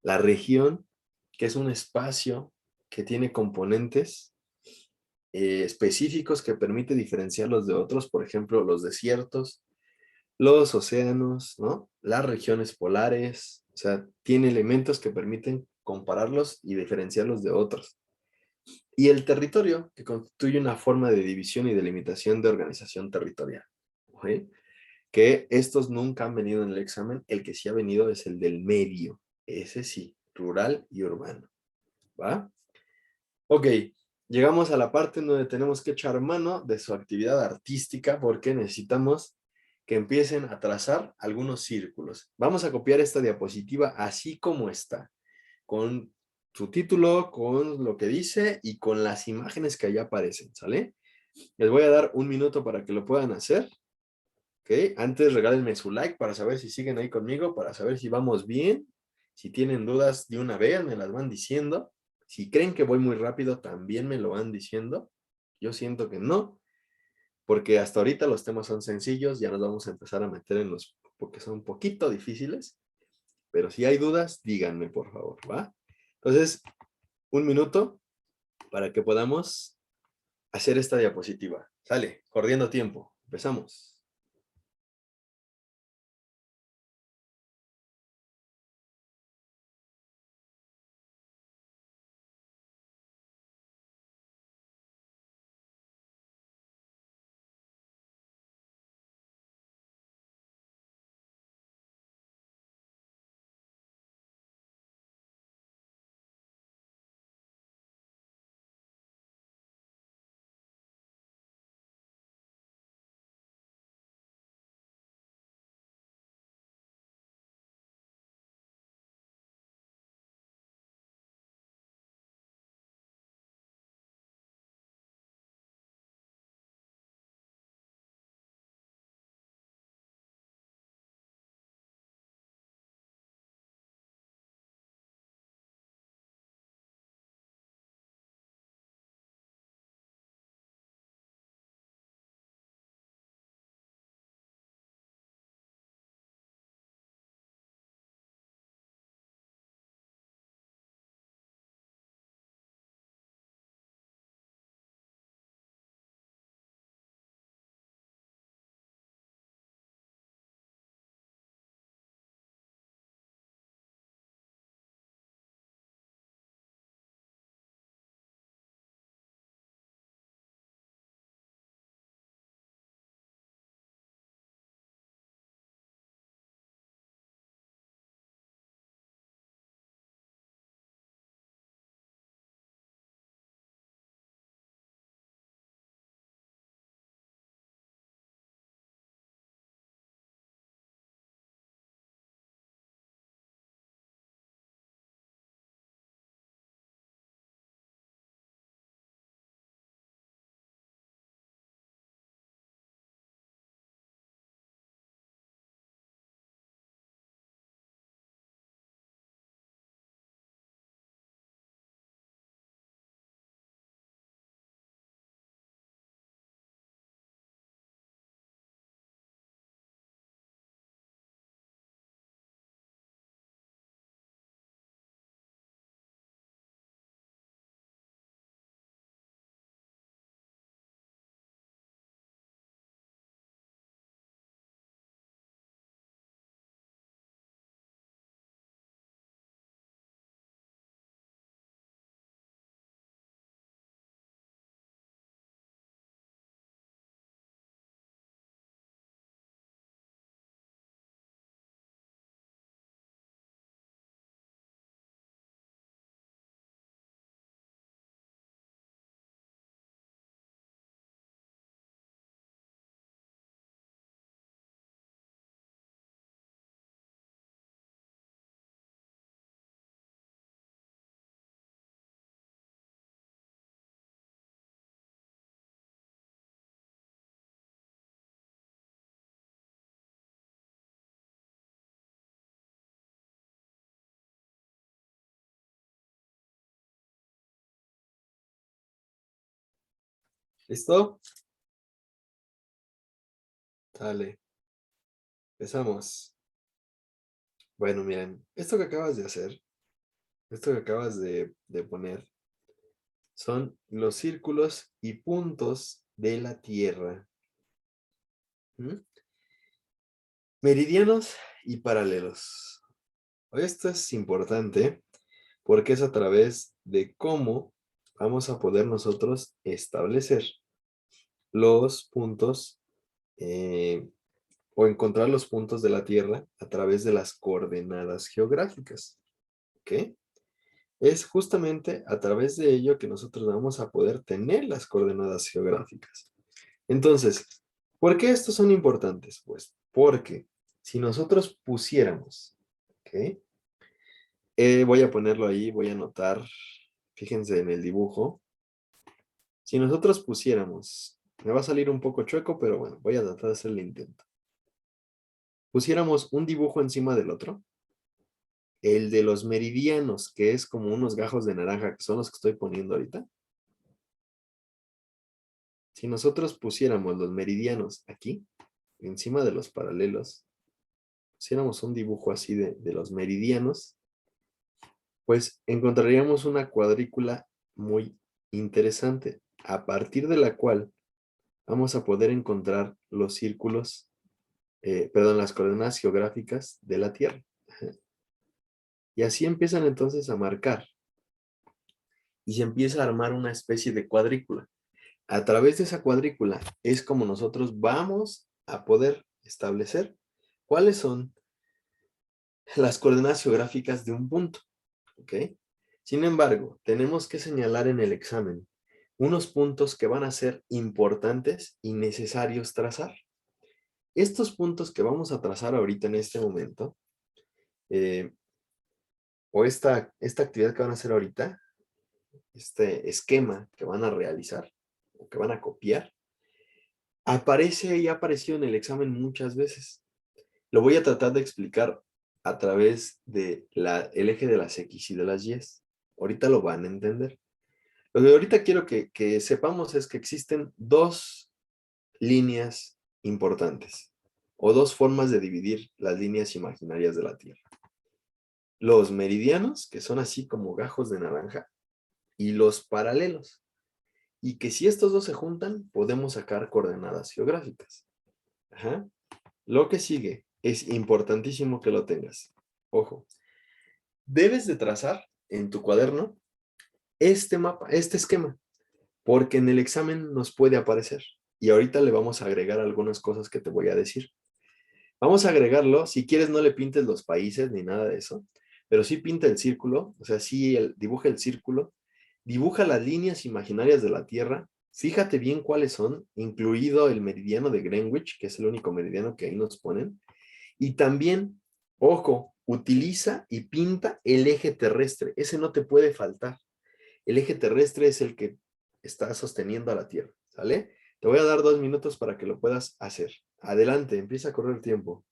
La región, que es un espacio que tiene componentes específicos que permite diferenciarlos de otros, por ejemplo, los desiertos, los océanos, ¿no? Las regiones polares, o sea, tiene elementos que permiten compararlos y diferenciarlos de otros. Y el territorio, que constituye una forma de división y delimitación de organización territorial. ¿Ok? Que estos nunca han venido en el examen, el que sí ha venido es el del medio, ese sí, rural y urbano. ¿Va? Ok, llegamos a la parte en donde tenemos que echar mano de su actividad artística porque necesitamos que empiecen a trazar algunos círculos. Vamos a copiar esta diapositiva así como está, con su título, con lo que dice y con las imágenes que allá aparecen, ¿sale? Les voy a dar un minuto para que lo puedan hacer, ¿ok? Antes regálenme su like para saber si siguen ahí conmigo, para saber si vamos bien. Si tienen dudas de una vez, me las van diciendo. Si creen que voy muy rápido, también me lo van diciendo. Yo siento que no, porque hasta ahorita los temas son sencillos, ya nos vamos a empezar a meter en los, porque son un poquito difíciles, pero si hay dudas, díganme por favor, ¿va? Entonces, un minuto para que podamos hacer esta diapositiva. Sale, corriendo tiempo. Empezamos. ¿Listo? Dale. Empezamos. Bueno, miren, esto que acabas de hacer, esto que acabas de poner, son los círculos y puntos de la Tierra. ¿Mm? Meridianos y paralelos. Esto es importante porque es a través de cómo vamos a poder nosotros establecer los puntos o encontrar los puntos de la Tierra a través de las coordenadas geográficas. ¿Ok? Es justamente a través de ello que nosotros vamos a poder tener las coordenadas geográficas. Entonces, ¿por qué estos son importantes? Pues porque si nosotros pusiéramos, ¿ok? Voy a ponerlo ahí, voy a anotar, fíjense en el dibujo. Si nosotros pusiéramos, me va a salir un poco chueco, pero bueno, voy a tratar de hacer el intento. Pusiéramos un dibujo encima del otro, el de los meridianos, que es como unos gajos de naranja, que son los que estoy poniendo ahorita. Si nosotros pusiéramos los meridianos aquí, encima de los paralelos, pusiéramos un dibujo así de los meridianos, pues encontraríamos una cuadrícula muy interesante, a partir de la cual vamos a poder encontrar los círculos, perdón, las coordenadas geográficas de la Tierra. Y así empiezan entonces a marcar y se empieza a armar una especie de cuadrícula. A través de esa cuadrícula es como nosotros vamos a poder establecer cuáles son las coordenadas geográficas de un punto. ¿Ok? Sin embargo, tenemos que señalar en el examen unos puntos que van a ser importantes y necesarios trazar. Estos puntos que vamos a trazar ahorita en este momento, o esta actividad que van a hacer ahorita, este esquema que van a realizar o que van a copiar, aparece y ha aparecido en el examen muchas veces. Lo voy a tratar de explicar a través de el eje de las X y de las Y. Ahorita lo van a entender. Lo que ahorita quiero que sepamos es que existen dos líneas importantes o dos formas de dividir las líneas imaginarias de la Tierra. Los meridianos, que son así como gajos de naranja, y los paralelos. Y que si estos dos se juntan, podemos sacar coordenadas geográficas. Ajá. Lo que sigue es importantísimo que lo tengas. Ojo, debes de trazar en tu cuaderno este mapa, este esquema, porque en el examen nos puede aparecer. Y ahorita le vamos a agregar algunas cosas que te voy a decir. Vamos a agregarlo, si quieres no le pintes los países ni nada de eso, pero sí pinta el círculo, o sea, sí dibuja el círculo, dibuja las líneas imaginarias de la Tierra, fíjate bien cuáles son, incluido el meridiano de Greenwich, que es el único meridiano que ahí nos ponen, y también, ojo, utiliza y pinta el eje terrestre, ese no te puede faltar. El eje terrestre es el que está sosteniendo a la Tierra, ¿sale? Te voy a dar 2 minutos para que lo puedas hacer. Adelante, empieza a correr el tiempo.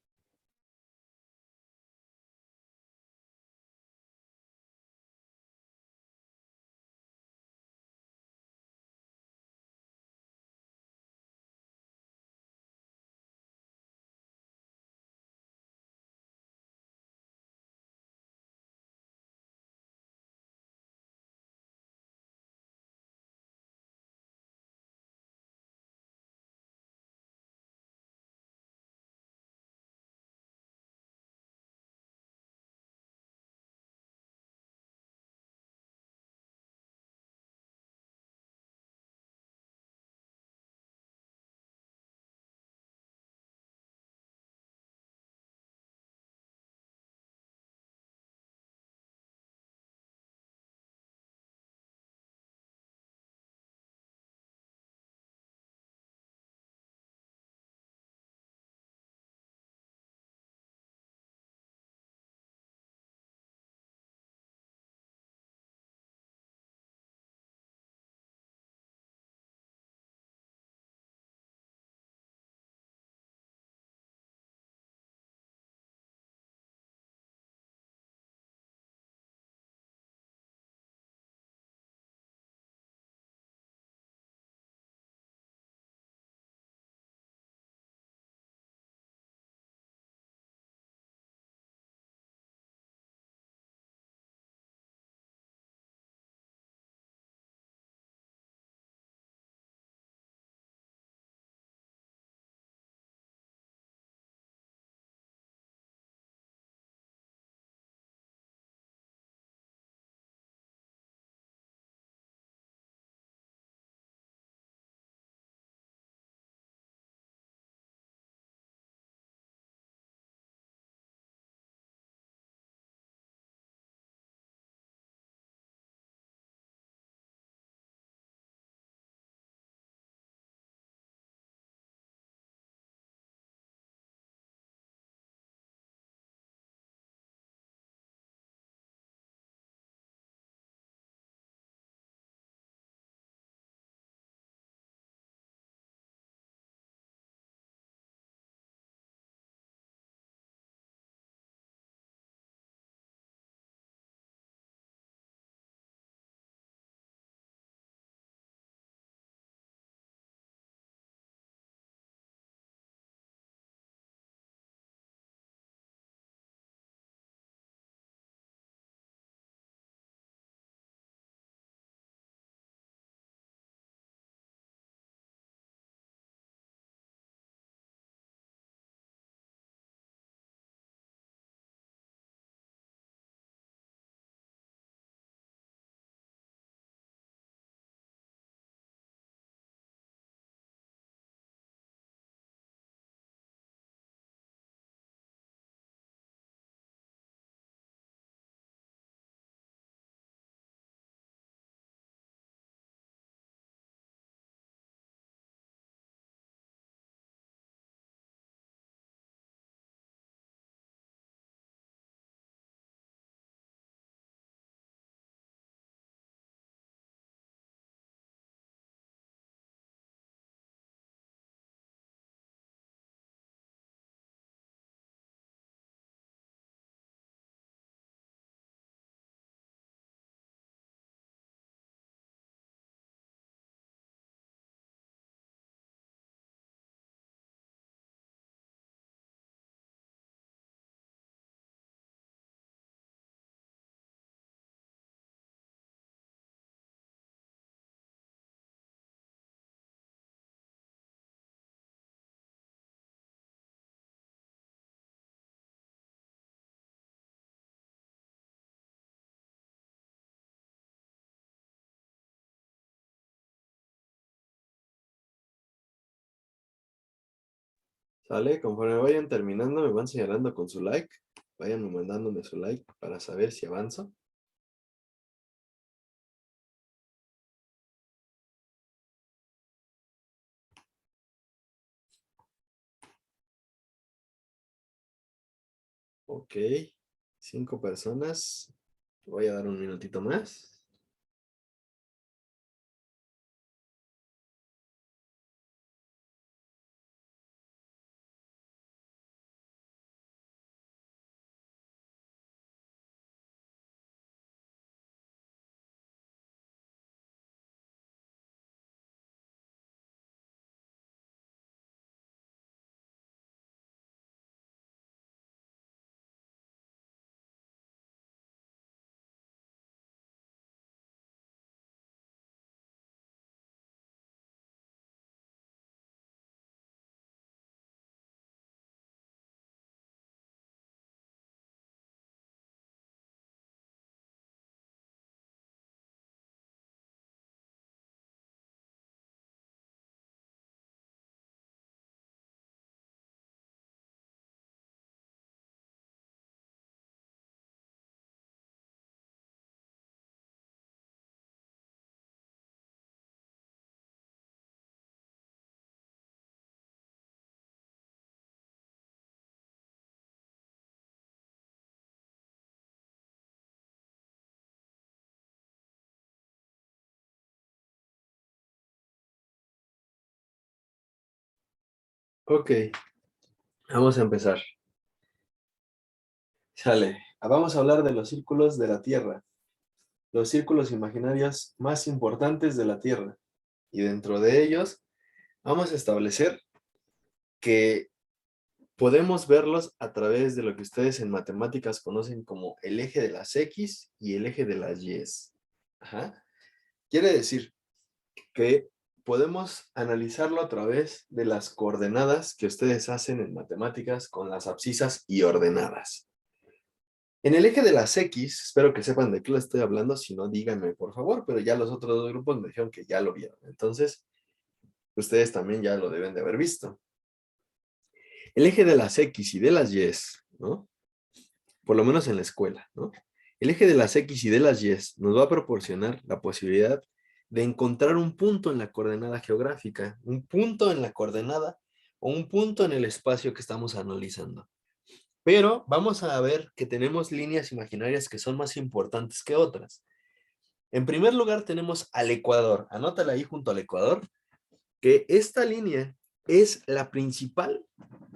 ¿Sale? Conforme vayan terminando, me van señalando con su like. Vayan mandándome su like para saber si avanzo. Ok. 5 personas. Voy a dar un minutito más. Ok. Vamos a empezar. Sale. Vamos a hablar de los círculos de la Tierra. Los círculos imaginarios más importantes de la Tierra. Y dentro de ellos, vamos a establecer que podemos verlos a través de lo que ustedes en matemáticas conocen como el eje de las X y el eje de las Y. Ajá. Quiere decir que podemos analizarlo a través de las coordenadas que ustedes hacen en matemáticas con las abscisas y ordenadas. En el eje de las X, espero que sepan de qué les estoy hablando, si no, díganme por favor, pero ya los otros dos grupos me dijeron que ya lo vieron. Entonces, ustedes también ya lo deben de haber visto. El eje de las X y de las Y, ¿no? Por lo menos en la escuela, ¿no? El eje de las X y de las Y nos va a proporcionar la posibilidad de encontrar un punto en la coordenada geográfica, un punto en la coordenada o un punto en el espacio que estamos analizando. Pero vamos a ver que tenemos líneas imaginarias que son más importantes que otras. En primer lugar tenemos al ecuador. Anótala ahí junto al ecuador, que esta línea es la principal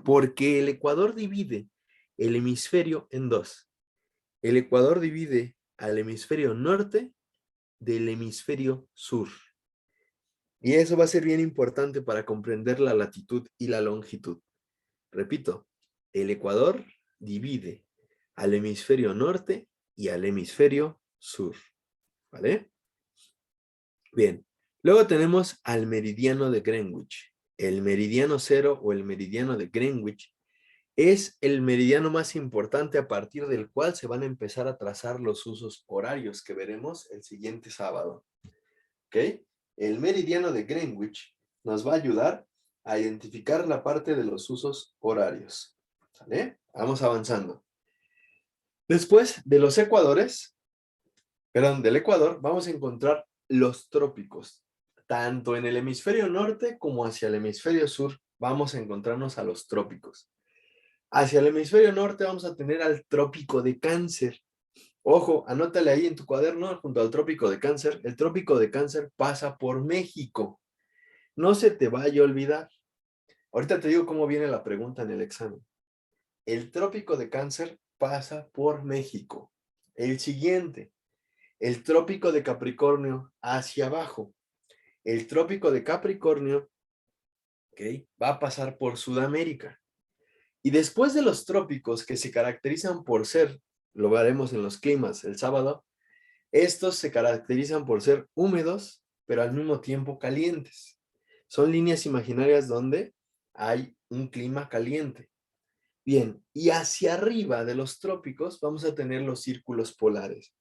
porque el ecuador divide el hemisferio en dos. El ecuador divide al hemisferio norte del hemisferio sur. Y eso va a ser bien importante para comprender la latitud y la longitud. Repito, el ecuador divide al hemisferio norte y al hemisferio sur. ¿Vale? Bien. Luego tenemos al meridiano de Greenwich. El meridiano cero o el meridiano de Greenwich es el meridiano más importante a partir del cual se van a empezar a trazar los usos horarios que veremos el siguiente sábado. ¿Ok? El meridiano de Greenwich nos va a ayudar a identificar la parte de los usos horarios. ¿Sale? Vamos avanzando. Después de los ecuadores, del Ecuador, vamos a encontrar los trópicos. Tanto en el hemisferio norte como hacia el hemisferio sur vamos a encontrarnos a los trópicos. Hacia el hemisferio norte vamos a tener al trópico de Cáncer. Ojo, anótale ahí en tu cuaderno junto al trópico de Cáncer. El trópico de Cáncer pasa por México. No se te vaya a olvidar. Ahorita te digo cómo viene la pregunta en el examen. El trópico de Cáncer pasa por México. El siguiente, el trópico de Capricornio hacia abajo. El trópico de Capricornio, ¿ok?, va a pasar por Sudamérica. Y después de los trópicos que se caracterizan por ser, lo veremos en los climas el sábado, estos se caracterizan por ser húmedos, pero al mismo tiempo calientes. Son líneas imaginarias donde hay un clima caliente. Bien, y hacia arriba de los trópicos vamos a tener los círculos polares.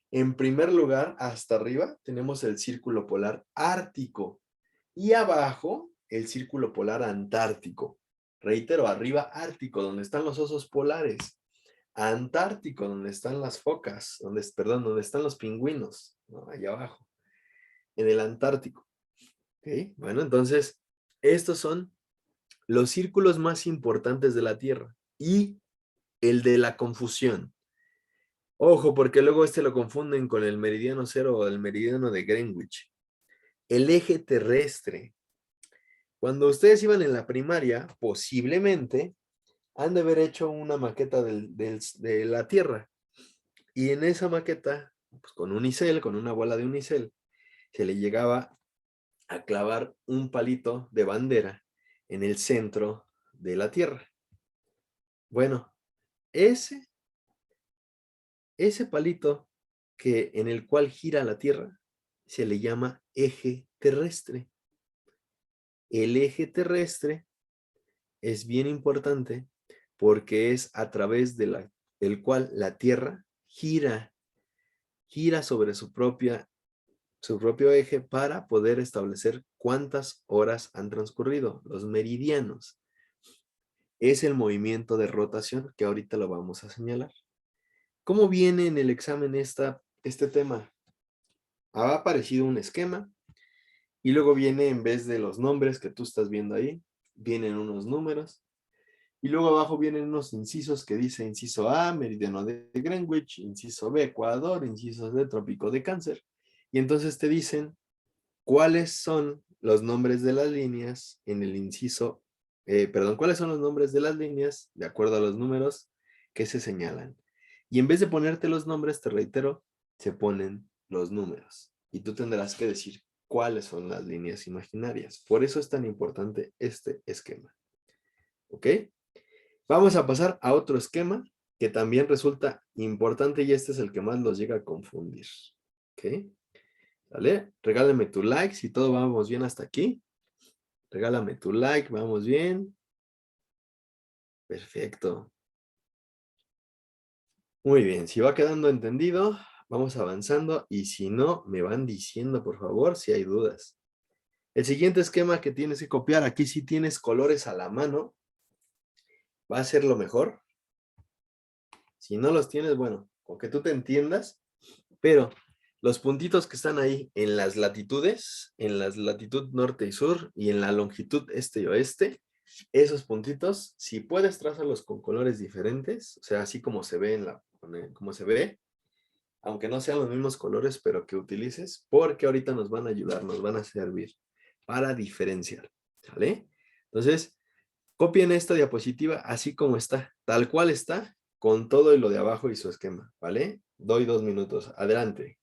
En primer lugar, hasta arriba, tenemos el círculo polar ártico y abajo el círculo polar antártico. Reitero, arriba Ártico, donde están los osos polares. Antártico, donde están las focas, donde están los pingüinos, ¿no? Allá abajo, en el Antártico. ¿Ok? Bueno, entonces, estos son los círculos más importantes de la Tierra y el de la confusión. Ojo, porque luego lo confunden con el meridiano cero o el meridiano de Greenwich. El eje terrestre. Cuando ustedes iban en la primaria, posiblemente han de haber hecho una maqueta de la Tierra. Y en esa maqueta, pues con unicel, con una bola de unicel, se le llegaba a clavar un palito de bandera en el centro de la Tierra. Bueno, ese palito en el cual gira la Tierra se le llama eje terrestre. El eje terrestre es bien importante porque es a través del cual la Tierra gira sobre su propio eje para poder establecer cuántas horas han transcurrido, los meridianos. Es el movimiento de rotación que ahorita lo vamos a señalar. ¿Cómo viene en el examen este tema? Ha aparecido un esquema y luego viene, en vez de los nombres que tú estás viendo ahí, vienen unos números y luego abajo vienen unos incisos que dice inciso A, meridiano de Greenwich, inciso B, Ecuador, inciso D, trópico de Cáncer. Y entonces te dicen cuáles son los nombres de las líneas en el inciso, cuáles son los nombres de las líneas de acuerdo a los números que se señalan. Y en vez de ponerte los nombres, te reitero, se ponen los números. Y tú tendrás que decir cuáles son las líneas imaginarias. Por eso es tan importante este esquema. ¿Ok? Vamos a pasar a otro esquema que también resulta importante y este es el que más los llega a confundir. ¿Ok? ¿Vale? Regálame tu like si todo vamos bien hasta aquí. Regálame tu like, vamos bien. Perfecto. Muy bien, si va quedando entendido, vamos avanzando y si no, me van diciendo por favor si hay dudas. El siguiente esquema que tienes que copiar, aquí si tienes colores a la mano, va a ser lo mejor. Si no los tienes, bueno, con que tú te entiendas, pero los puntitos que están ahí en las latitudes, en la latitud norte y sur y en la longitud este y oeste, esos puntitos, si puedes trazarlos con colores diferentes, o sea, así como se ve como se ve, aunque no sean los mismos colores, pero que utilices, porque ahorita nos van a ayudar, nos van a servir para diferenciar, ¿sale? Entonces, copien esta diapositiva así como está, tal cual está, con todo y lo de abajo y su esquema, ¿vale? Doy 2 minutos. Adelante.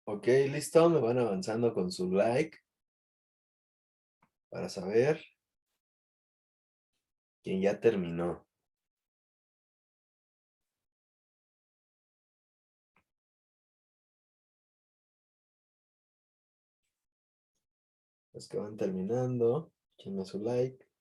Ok, listo. Me van avanzando con su like para saber quién ya terminó. Los que van terminando, echen su like.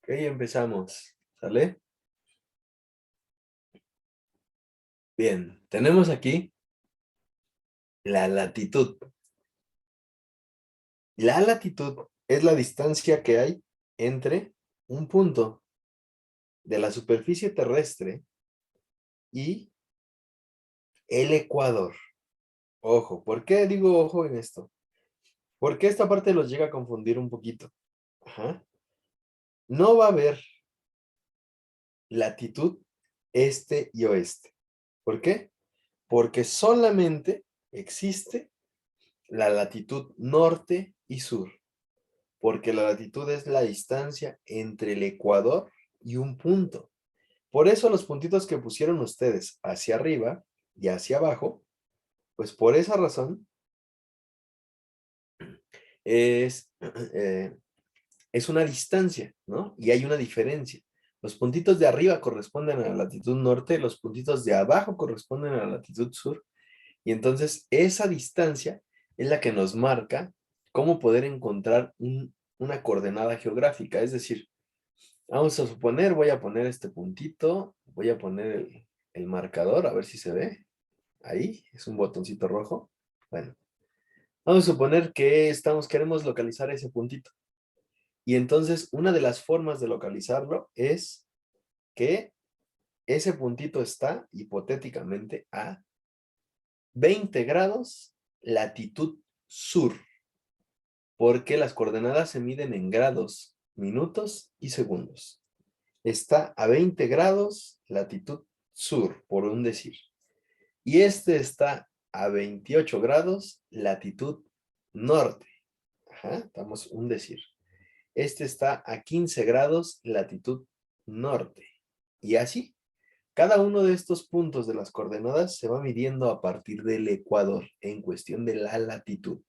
Ok, empezamos. ¿Sale? Bien, tenemos aquí la latitud. La latitud es la distancia que hay entre un punto de la superficie terrestre y el ecuador. Ojo, ¿por qué digo ojo en esto? Porque esta parte los llega a confundir un poquito. Ajá. No va a haber latitud este y oeste. ¿Por qué? Porque solamente existe la latitud norte y sur. Porque la latitud es la distancia entre el ecuador y un punto. Por eso los puntitos que pusieron ustedes hacia arriba y hacia abajo, pues por esa razón es, eh, es una distancia, ¿no? Y hay una diferencia. Los puntitos de arriba corresponden a la latitud norte, los puntitos de abajo corresponden a la latitud sur, y entonces esa distancia es la que nos marca cómo poder encontrar una coordenada geográfica. Es decir, vamos a suponer, voy a poner este puntito, voy a poner el marcador, a ver si se ve. Ahí, es un botoncito rojo. Bueno, vamos a suponer que queremos localizar ese puntito. Y entonces, una de las formas de localizarlo es que ese puntito está, hipotéticamente, a 20 grados latitud sur, porque las coordenadas se miden en grados, minutos y segundos. Está a 20 grados latitud sur, por un decir. Y este está a 28 grados latitud norte. Ajá, estamos un decir. Este está a 15 grados latitud norte. Y así, cada uno de estos puntos de las coordenadas se va midiendo a partir del ecuador en cuestión de la latitud.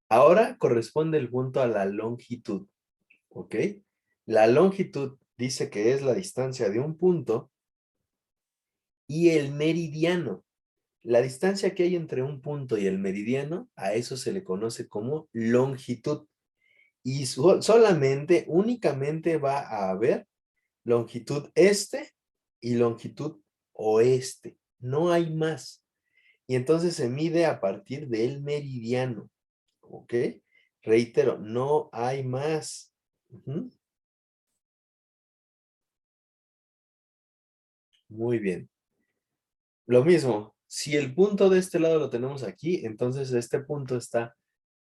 Ahora corresponde el punto a la longitud, ¿ok? La longitud dice que es la distancia de un punto y el meridiano. La distancia que hay entre un punto y el meridiano, a eso se le conoce como longitud. Y solamente, únicamente va a haber longitud este y longitud oeste. No hay más. Y entonces se mide a partir del meridiano. ¿Ok? Reitero, no hay más. Muy bien. Lo mismo, si el punto de este lado lo tenemos aquí, entonces este punto está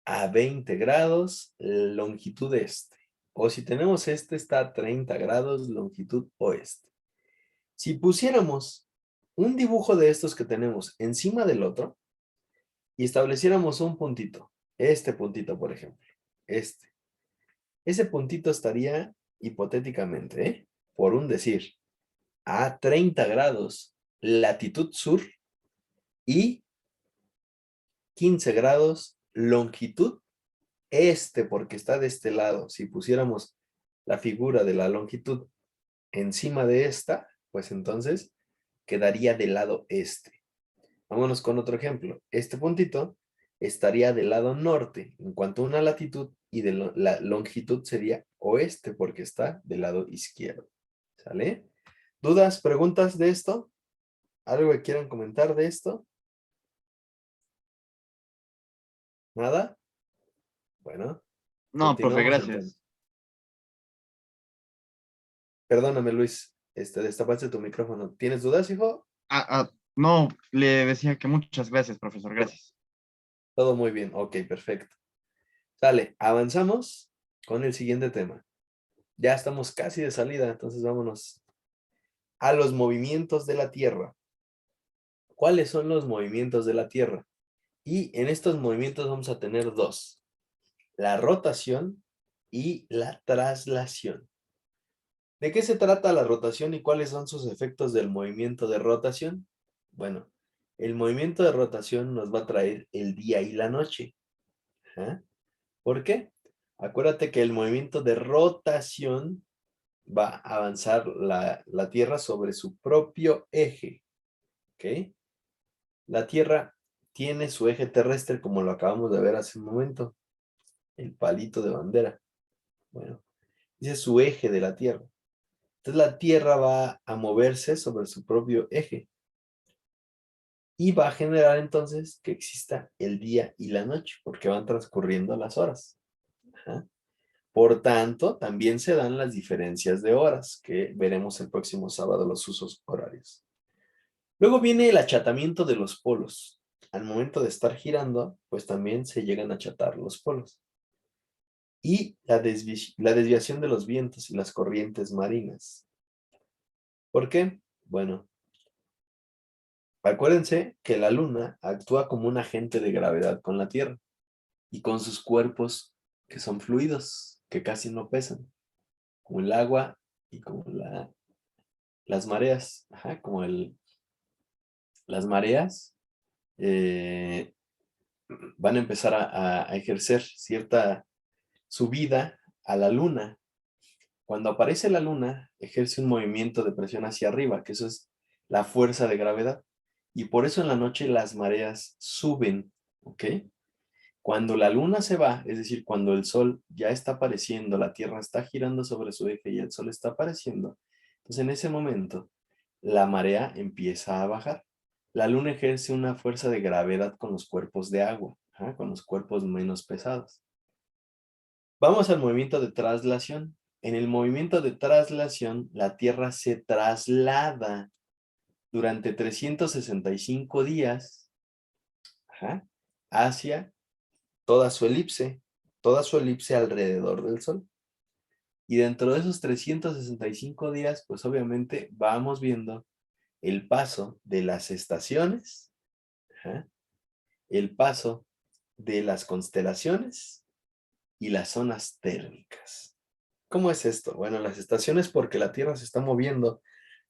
a 20 grados, longitud este. O si tenemos este, está a 30 grados, longitud oeste. Si pusiéramos un dibujo de estos que tenemos encima del otro y estableciéramos un puntito, este puntito, por ejemplo, ese puntito estaría hipotéticamente, por un decir, a 30 grados, latitud sur y 15 grados, longitud este, porque está de este lado. Si pusiéramos la figura de la longitud encima de esta, pues entonces quedaría del lado este. Vámonos con otro ejemplo. Este puntito estaría del lado norte en cuanto a una latitud y la longitud sería oeste porque está del lado izquierdo. ¿Sale? ¿Dudas, preguntas de esto? ¿Algo que quieran comentar de esto? ¿Nada? Bueno, No, profe, continuamos entonces. gracias. Perdóname, Luis, destapaste tu micrófono. ¿Tienes dudas, hijo? No, le decía que muchas gracias, profesor, gracias. Todo muy bien. Ok, perfecto. Sale, avanzamos con el siguiente tema. Ya estamos casi de salida, entonces vámonos a los movimientos de la Tierra. ¿Cuáles son los movimientos de la Tierra? Y en estos movimientos vamos a tener dos: la rotación y la traslación. ¿De qué se trata la rotación y cuáles son sus efectos del movimiento de rotación? Bueno, el movimiento de rotación nos va a traer el día y la noche. ¿Ah? ¿Por qué? Acuérdate que el movimiento de rotación va a avanzar la Tierra sobre su propio eje. ¿Ok? La Tierra tiene su eje terrestre, como lo acabamos de ver hace un momento, el palito de bandera. Bueno, ese es su eje de la Tierra. Entonces la Tierra va a moverse sobre su propio eje y va a generar entonces que exista el día y la noche, porque van transcurriendo las horas. Ajá. Por tanto, también se dan las diferencias de horas, que veremos el próximo sábado los usos horarios. Luego viene el achatamiento de los polos. Al momento de estar girando, pues también se llegan a achatar los polos. Y la desviación de los vientos y las corrientes marinas. ¿Por qué? Bueno, acuérdense que la Luna actúa como un agente de gravedad con la Tierra y con sus cuerpos que son fluidos, que casi no pesan, como el agua y como las mareas. Ajá, como las mareas eh, van a empezar a ejercer cierta subida a la Luna. Cuando aparece la Luna, ejerce un movimiento de presión hacia arriba, que eso es la fuerza de gravedad. Y por eso en la noche las mareas suben, ¿ok? Cuando la Luna se va, es decir, cuando el Sol ya está apareciendo, la Tierra está girando sobre su eje y el Sol está apareciendo, entonces en ese momento la marea empieza a bajar. La Luna ejerce una fuerza de gravedad con los cuerpos de agua, ¿ah? Con los cuerpos menos pesados. Vamos al movimiento de traslación. En el movimiento de traslación, la Tierra se traslada durante 365 días, ajá, hacia toda su elipse alrededor del Sol. Y dentro de esos 365 días, pues obviamente vamos viendo el paso de las estaciones, ajá, el paso de las constelaciones y las zonas térmicas. ¿Cómo es esto? Bueno, las estaciones porque la Tierra se está moviendo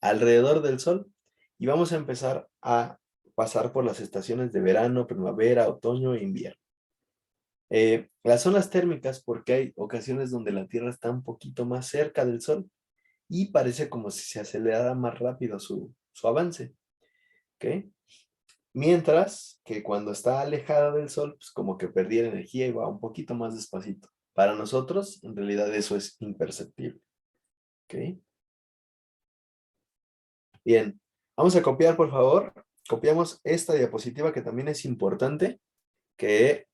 alrededor del Sol y vamos a empezar a pasar por las estaciones de verano, primavera, otoño e invierno. Las zonas térmicas porque hay ocasiones donde la Tierra está un poquito más cerca del Sol y parece como si se acelerara más rápido su avance. ¿Ok? Mientras que cuando está alejada del Sol, pues como que perdiera energía y va un poquito más despacito. Para nosotros, en realidad eso es imperceptible. ¿Ok? Bien, vamos a copiar, por favor. Copiamos esta diapositiva que también es importante, que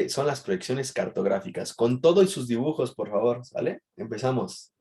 son las proyecciones cartográficas. Con todo y sus dibujos, por favor, ¿sale? Empezamos.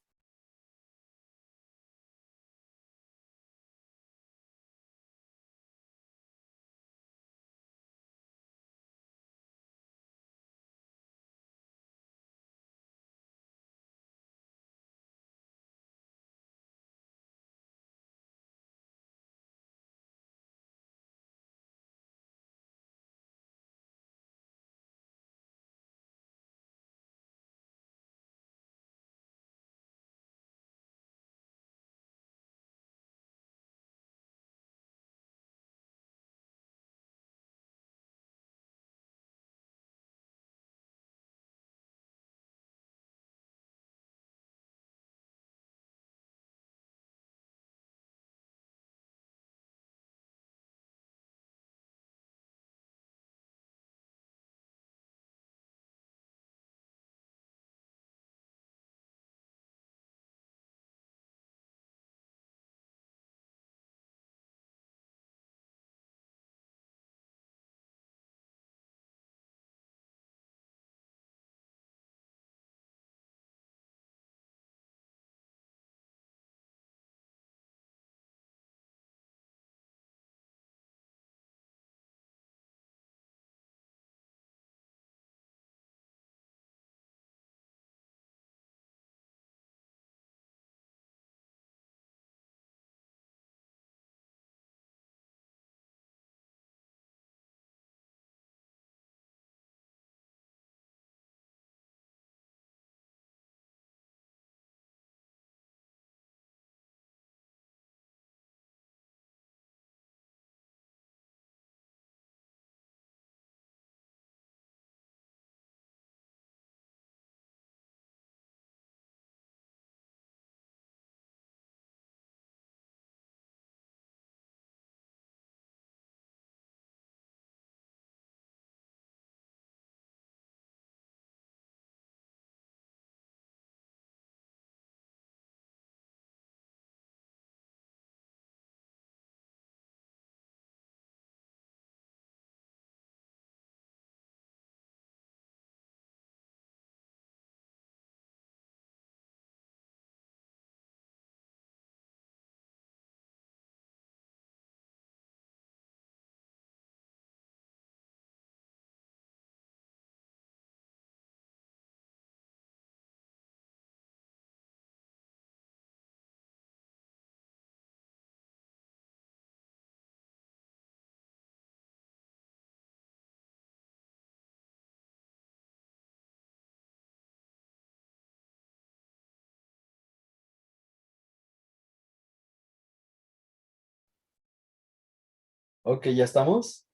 Ok, ¿ya estamos?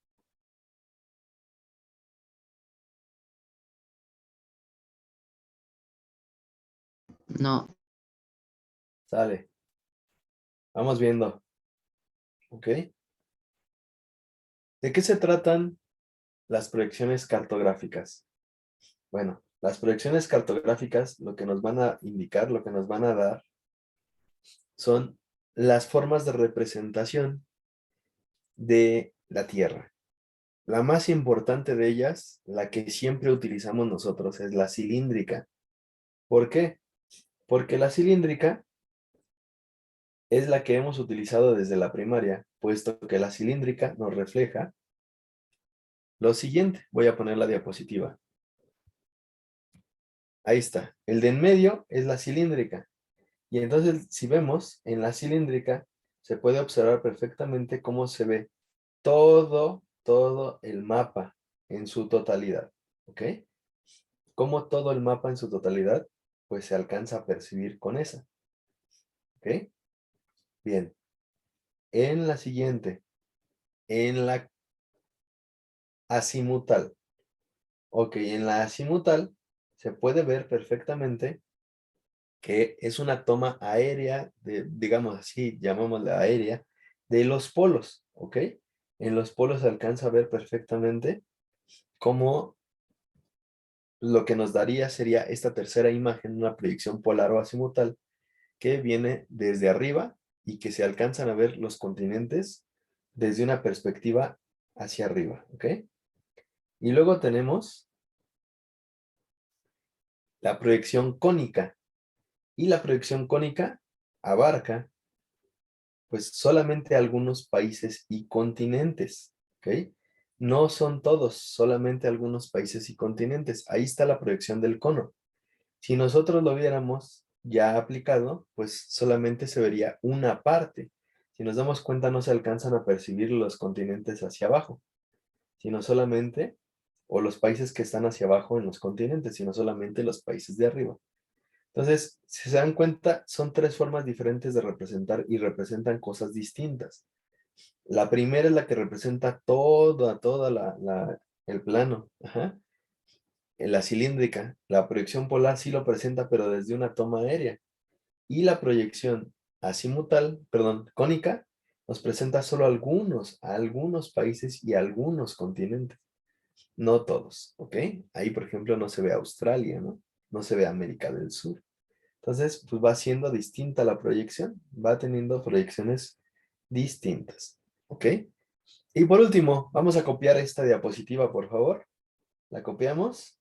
No. Sale. Vamos viendo. Ok. ¿De qué se tratan las proyecciones cartográficas? Bueno, las proyecciones cartográficas lo que nos van a indicar, lo que nos van a dar, son las formas de representación de la Tierra. La más importante de ellas, la que siempre utilizamos nosotros, es la cilíndrica. ¿Por qué? Porque la cilíndrica es la que hemos utilizado desde la primaria, puesto que la cilíndrica nos refleja lo siguiente. Voy a poner la diapositiva. Ahí está. El de en medio es la cilíndrica. Y entonces, si vemos, en la cilíndrica se puede observar perfectamente cómo se ve todo el mapa en su totalidad. ¿Ok? Cómo todo el mapa en su totalidad, pues se alcanza a percibir con esa. ¿Ok? Bien. En la siguiente, en la azimutal. Ok, en la azimutal se puede ver perfectamente que es una toma aérea, digamos así, llamémosla aérea, de los polos, ¿ok? En los polos se alcanza a ver perfectamente cómo lo que nos daría sería esta tercera imagen, una proyección polar o azimutal, que viene desde arriba y que se alcanzan a ver los continentes desde una perspectiva hacia arriba, ¿ok? Y luego tenemos la proyección cónica. Y la proyección cónica abarca pues solamente algunos países y continentes, ¿ok? No son todos, solamente algunos países y continentes. Ahí está la proyección del cono. Si nosotros lo viéramos ya aplicado, pues solamente se vería una parte. Si nos damos cuenta, no se alcanzan a percibir los continentes hacia abajo, sino solamente, o los países que están hacia abajo en los continentes, sino solamente los países de arriba. Entonces, si se dan cuenta, son tres formas diferentes de representar y representan cosas distintas. La primera es la que representa el plano. Ajá. En la cilíndrica, la proyección polar sí lo presenta, pero desde una toma aérea. Y la proyección azimutal, perdón, cónica, nos presenta solo algunos países y algunos continentes. No todos, ¿ok? Ahí, por ejemplo, no se ve Australia, ¿no? No se ve América del Sur. Entonces, pues va siendo distinta la proyección, va teniendo proyecciones distintas, ¿ok? Y por último, vamos a copiar esta diapositiva, por favor. ¿La copiamos?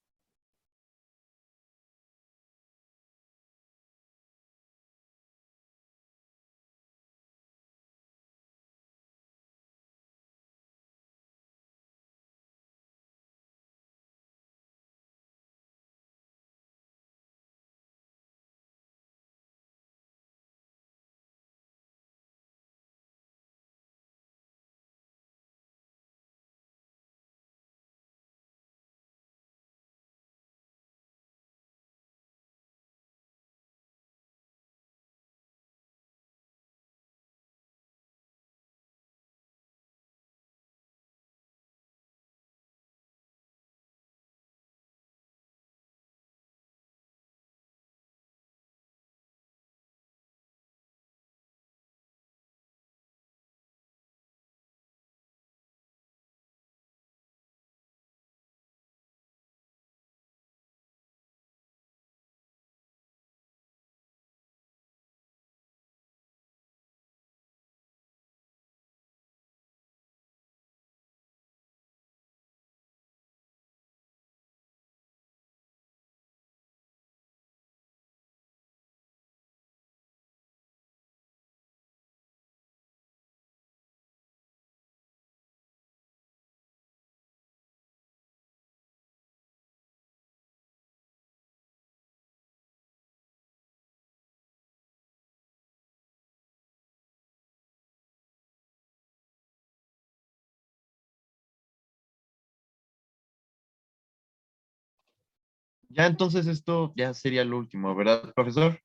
Ya entonces esto ya sería lo último, ¿verdad, profesor?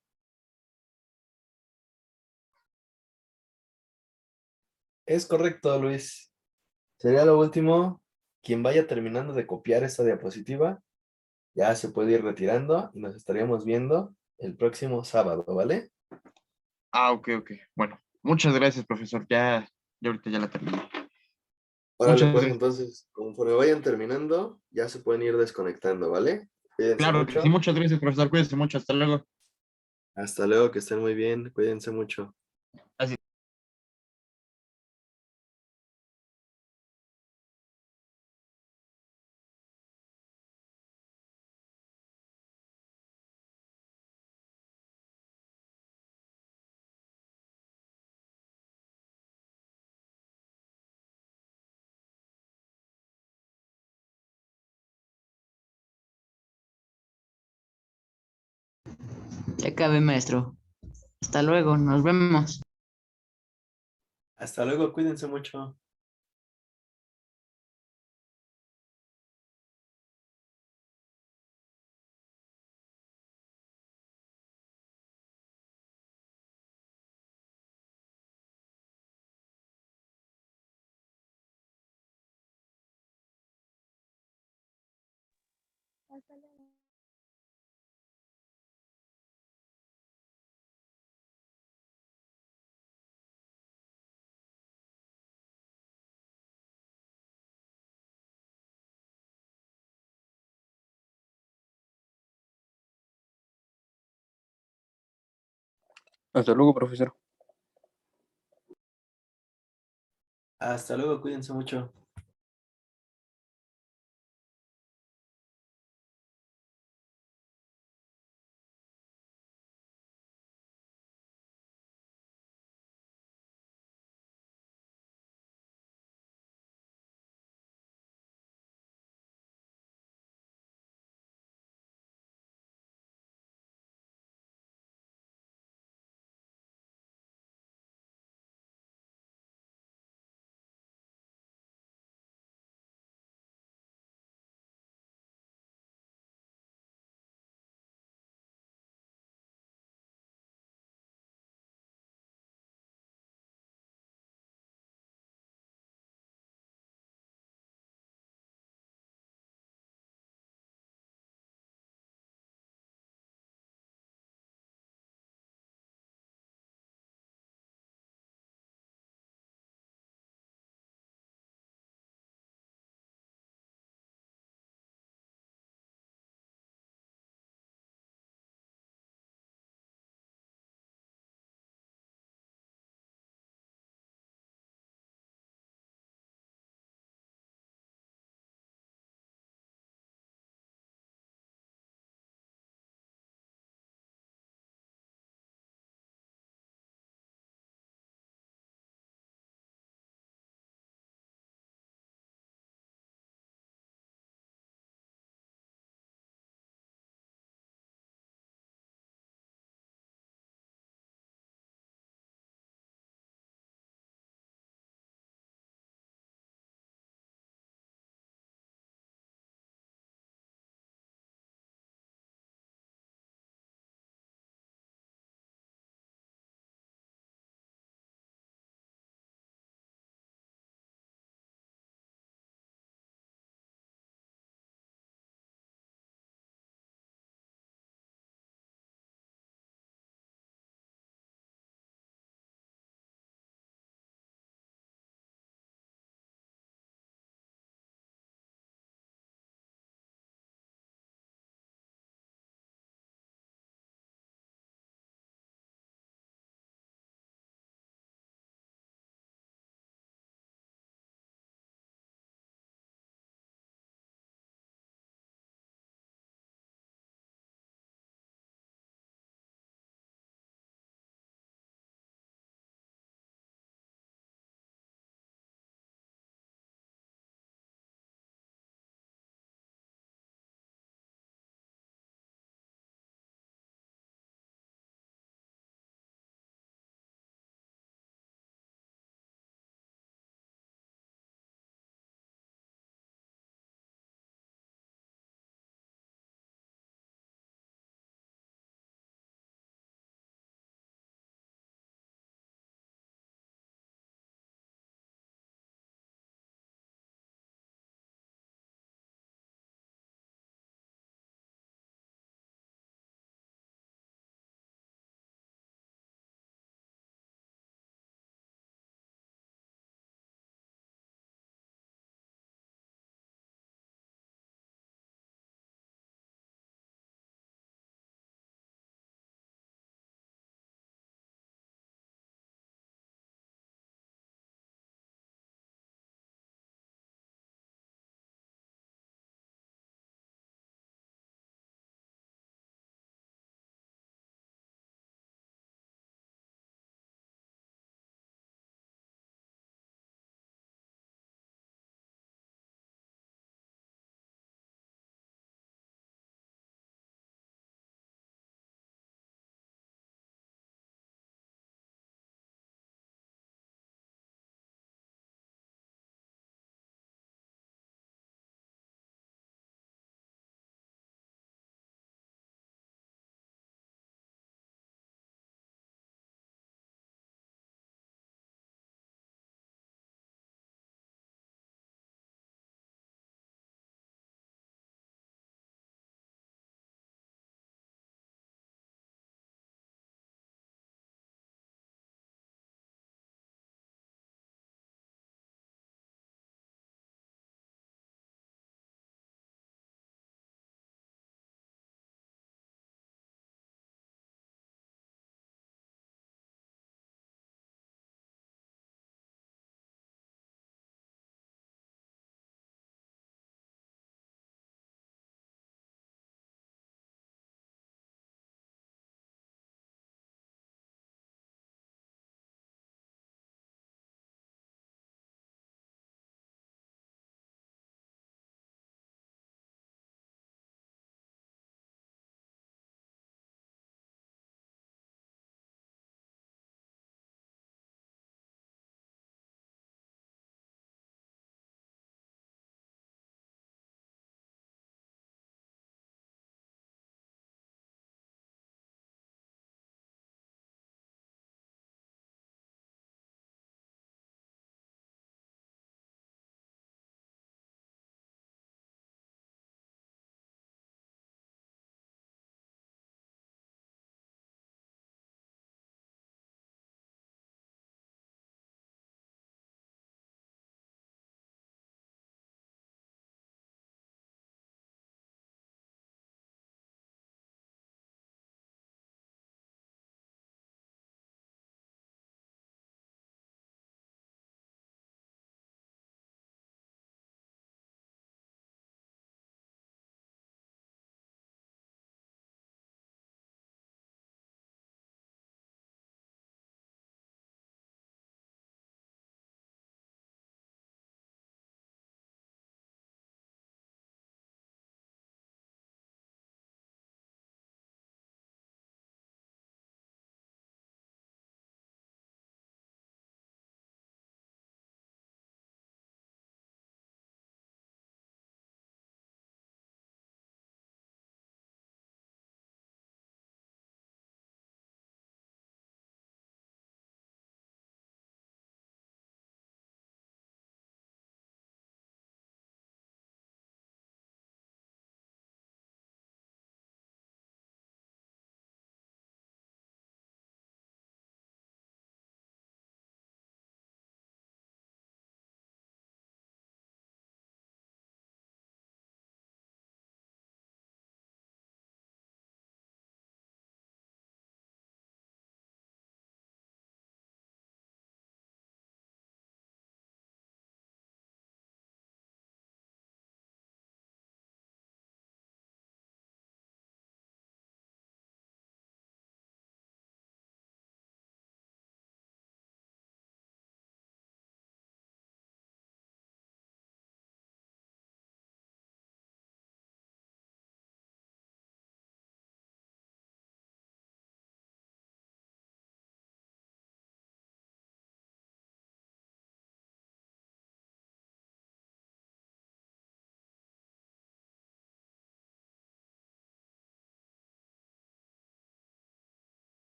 Es correcto, Luis. Sería lo último. Quien vaya terminando de copiar esta diapositiva, ya se puede ir retirando y nos estaríamos viendo el próximo sábado, ¿vale? Ah, ok, ok. Bueno, muchas gracias, profesor. Ya ahorita ya la terminé. Órale, Muchas pues gracias. entonces, conforme vayan terminando, ya se pueden ir desconectando, ¿vale? Cuídense Claro que sí, mucho. muchas gracias, profesor. Cuídese mucho. Hasta luego. Hasta luego, que estén muy bien. Cuídense mucho. Así. Ya acabé, maestro. Hasta luego, nos vemos. Hasta luego, cuídense mucho. Hasta luego. Hasta luego, profesor. Hasta luego, cuídense mucho.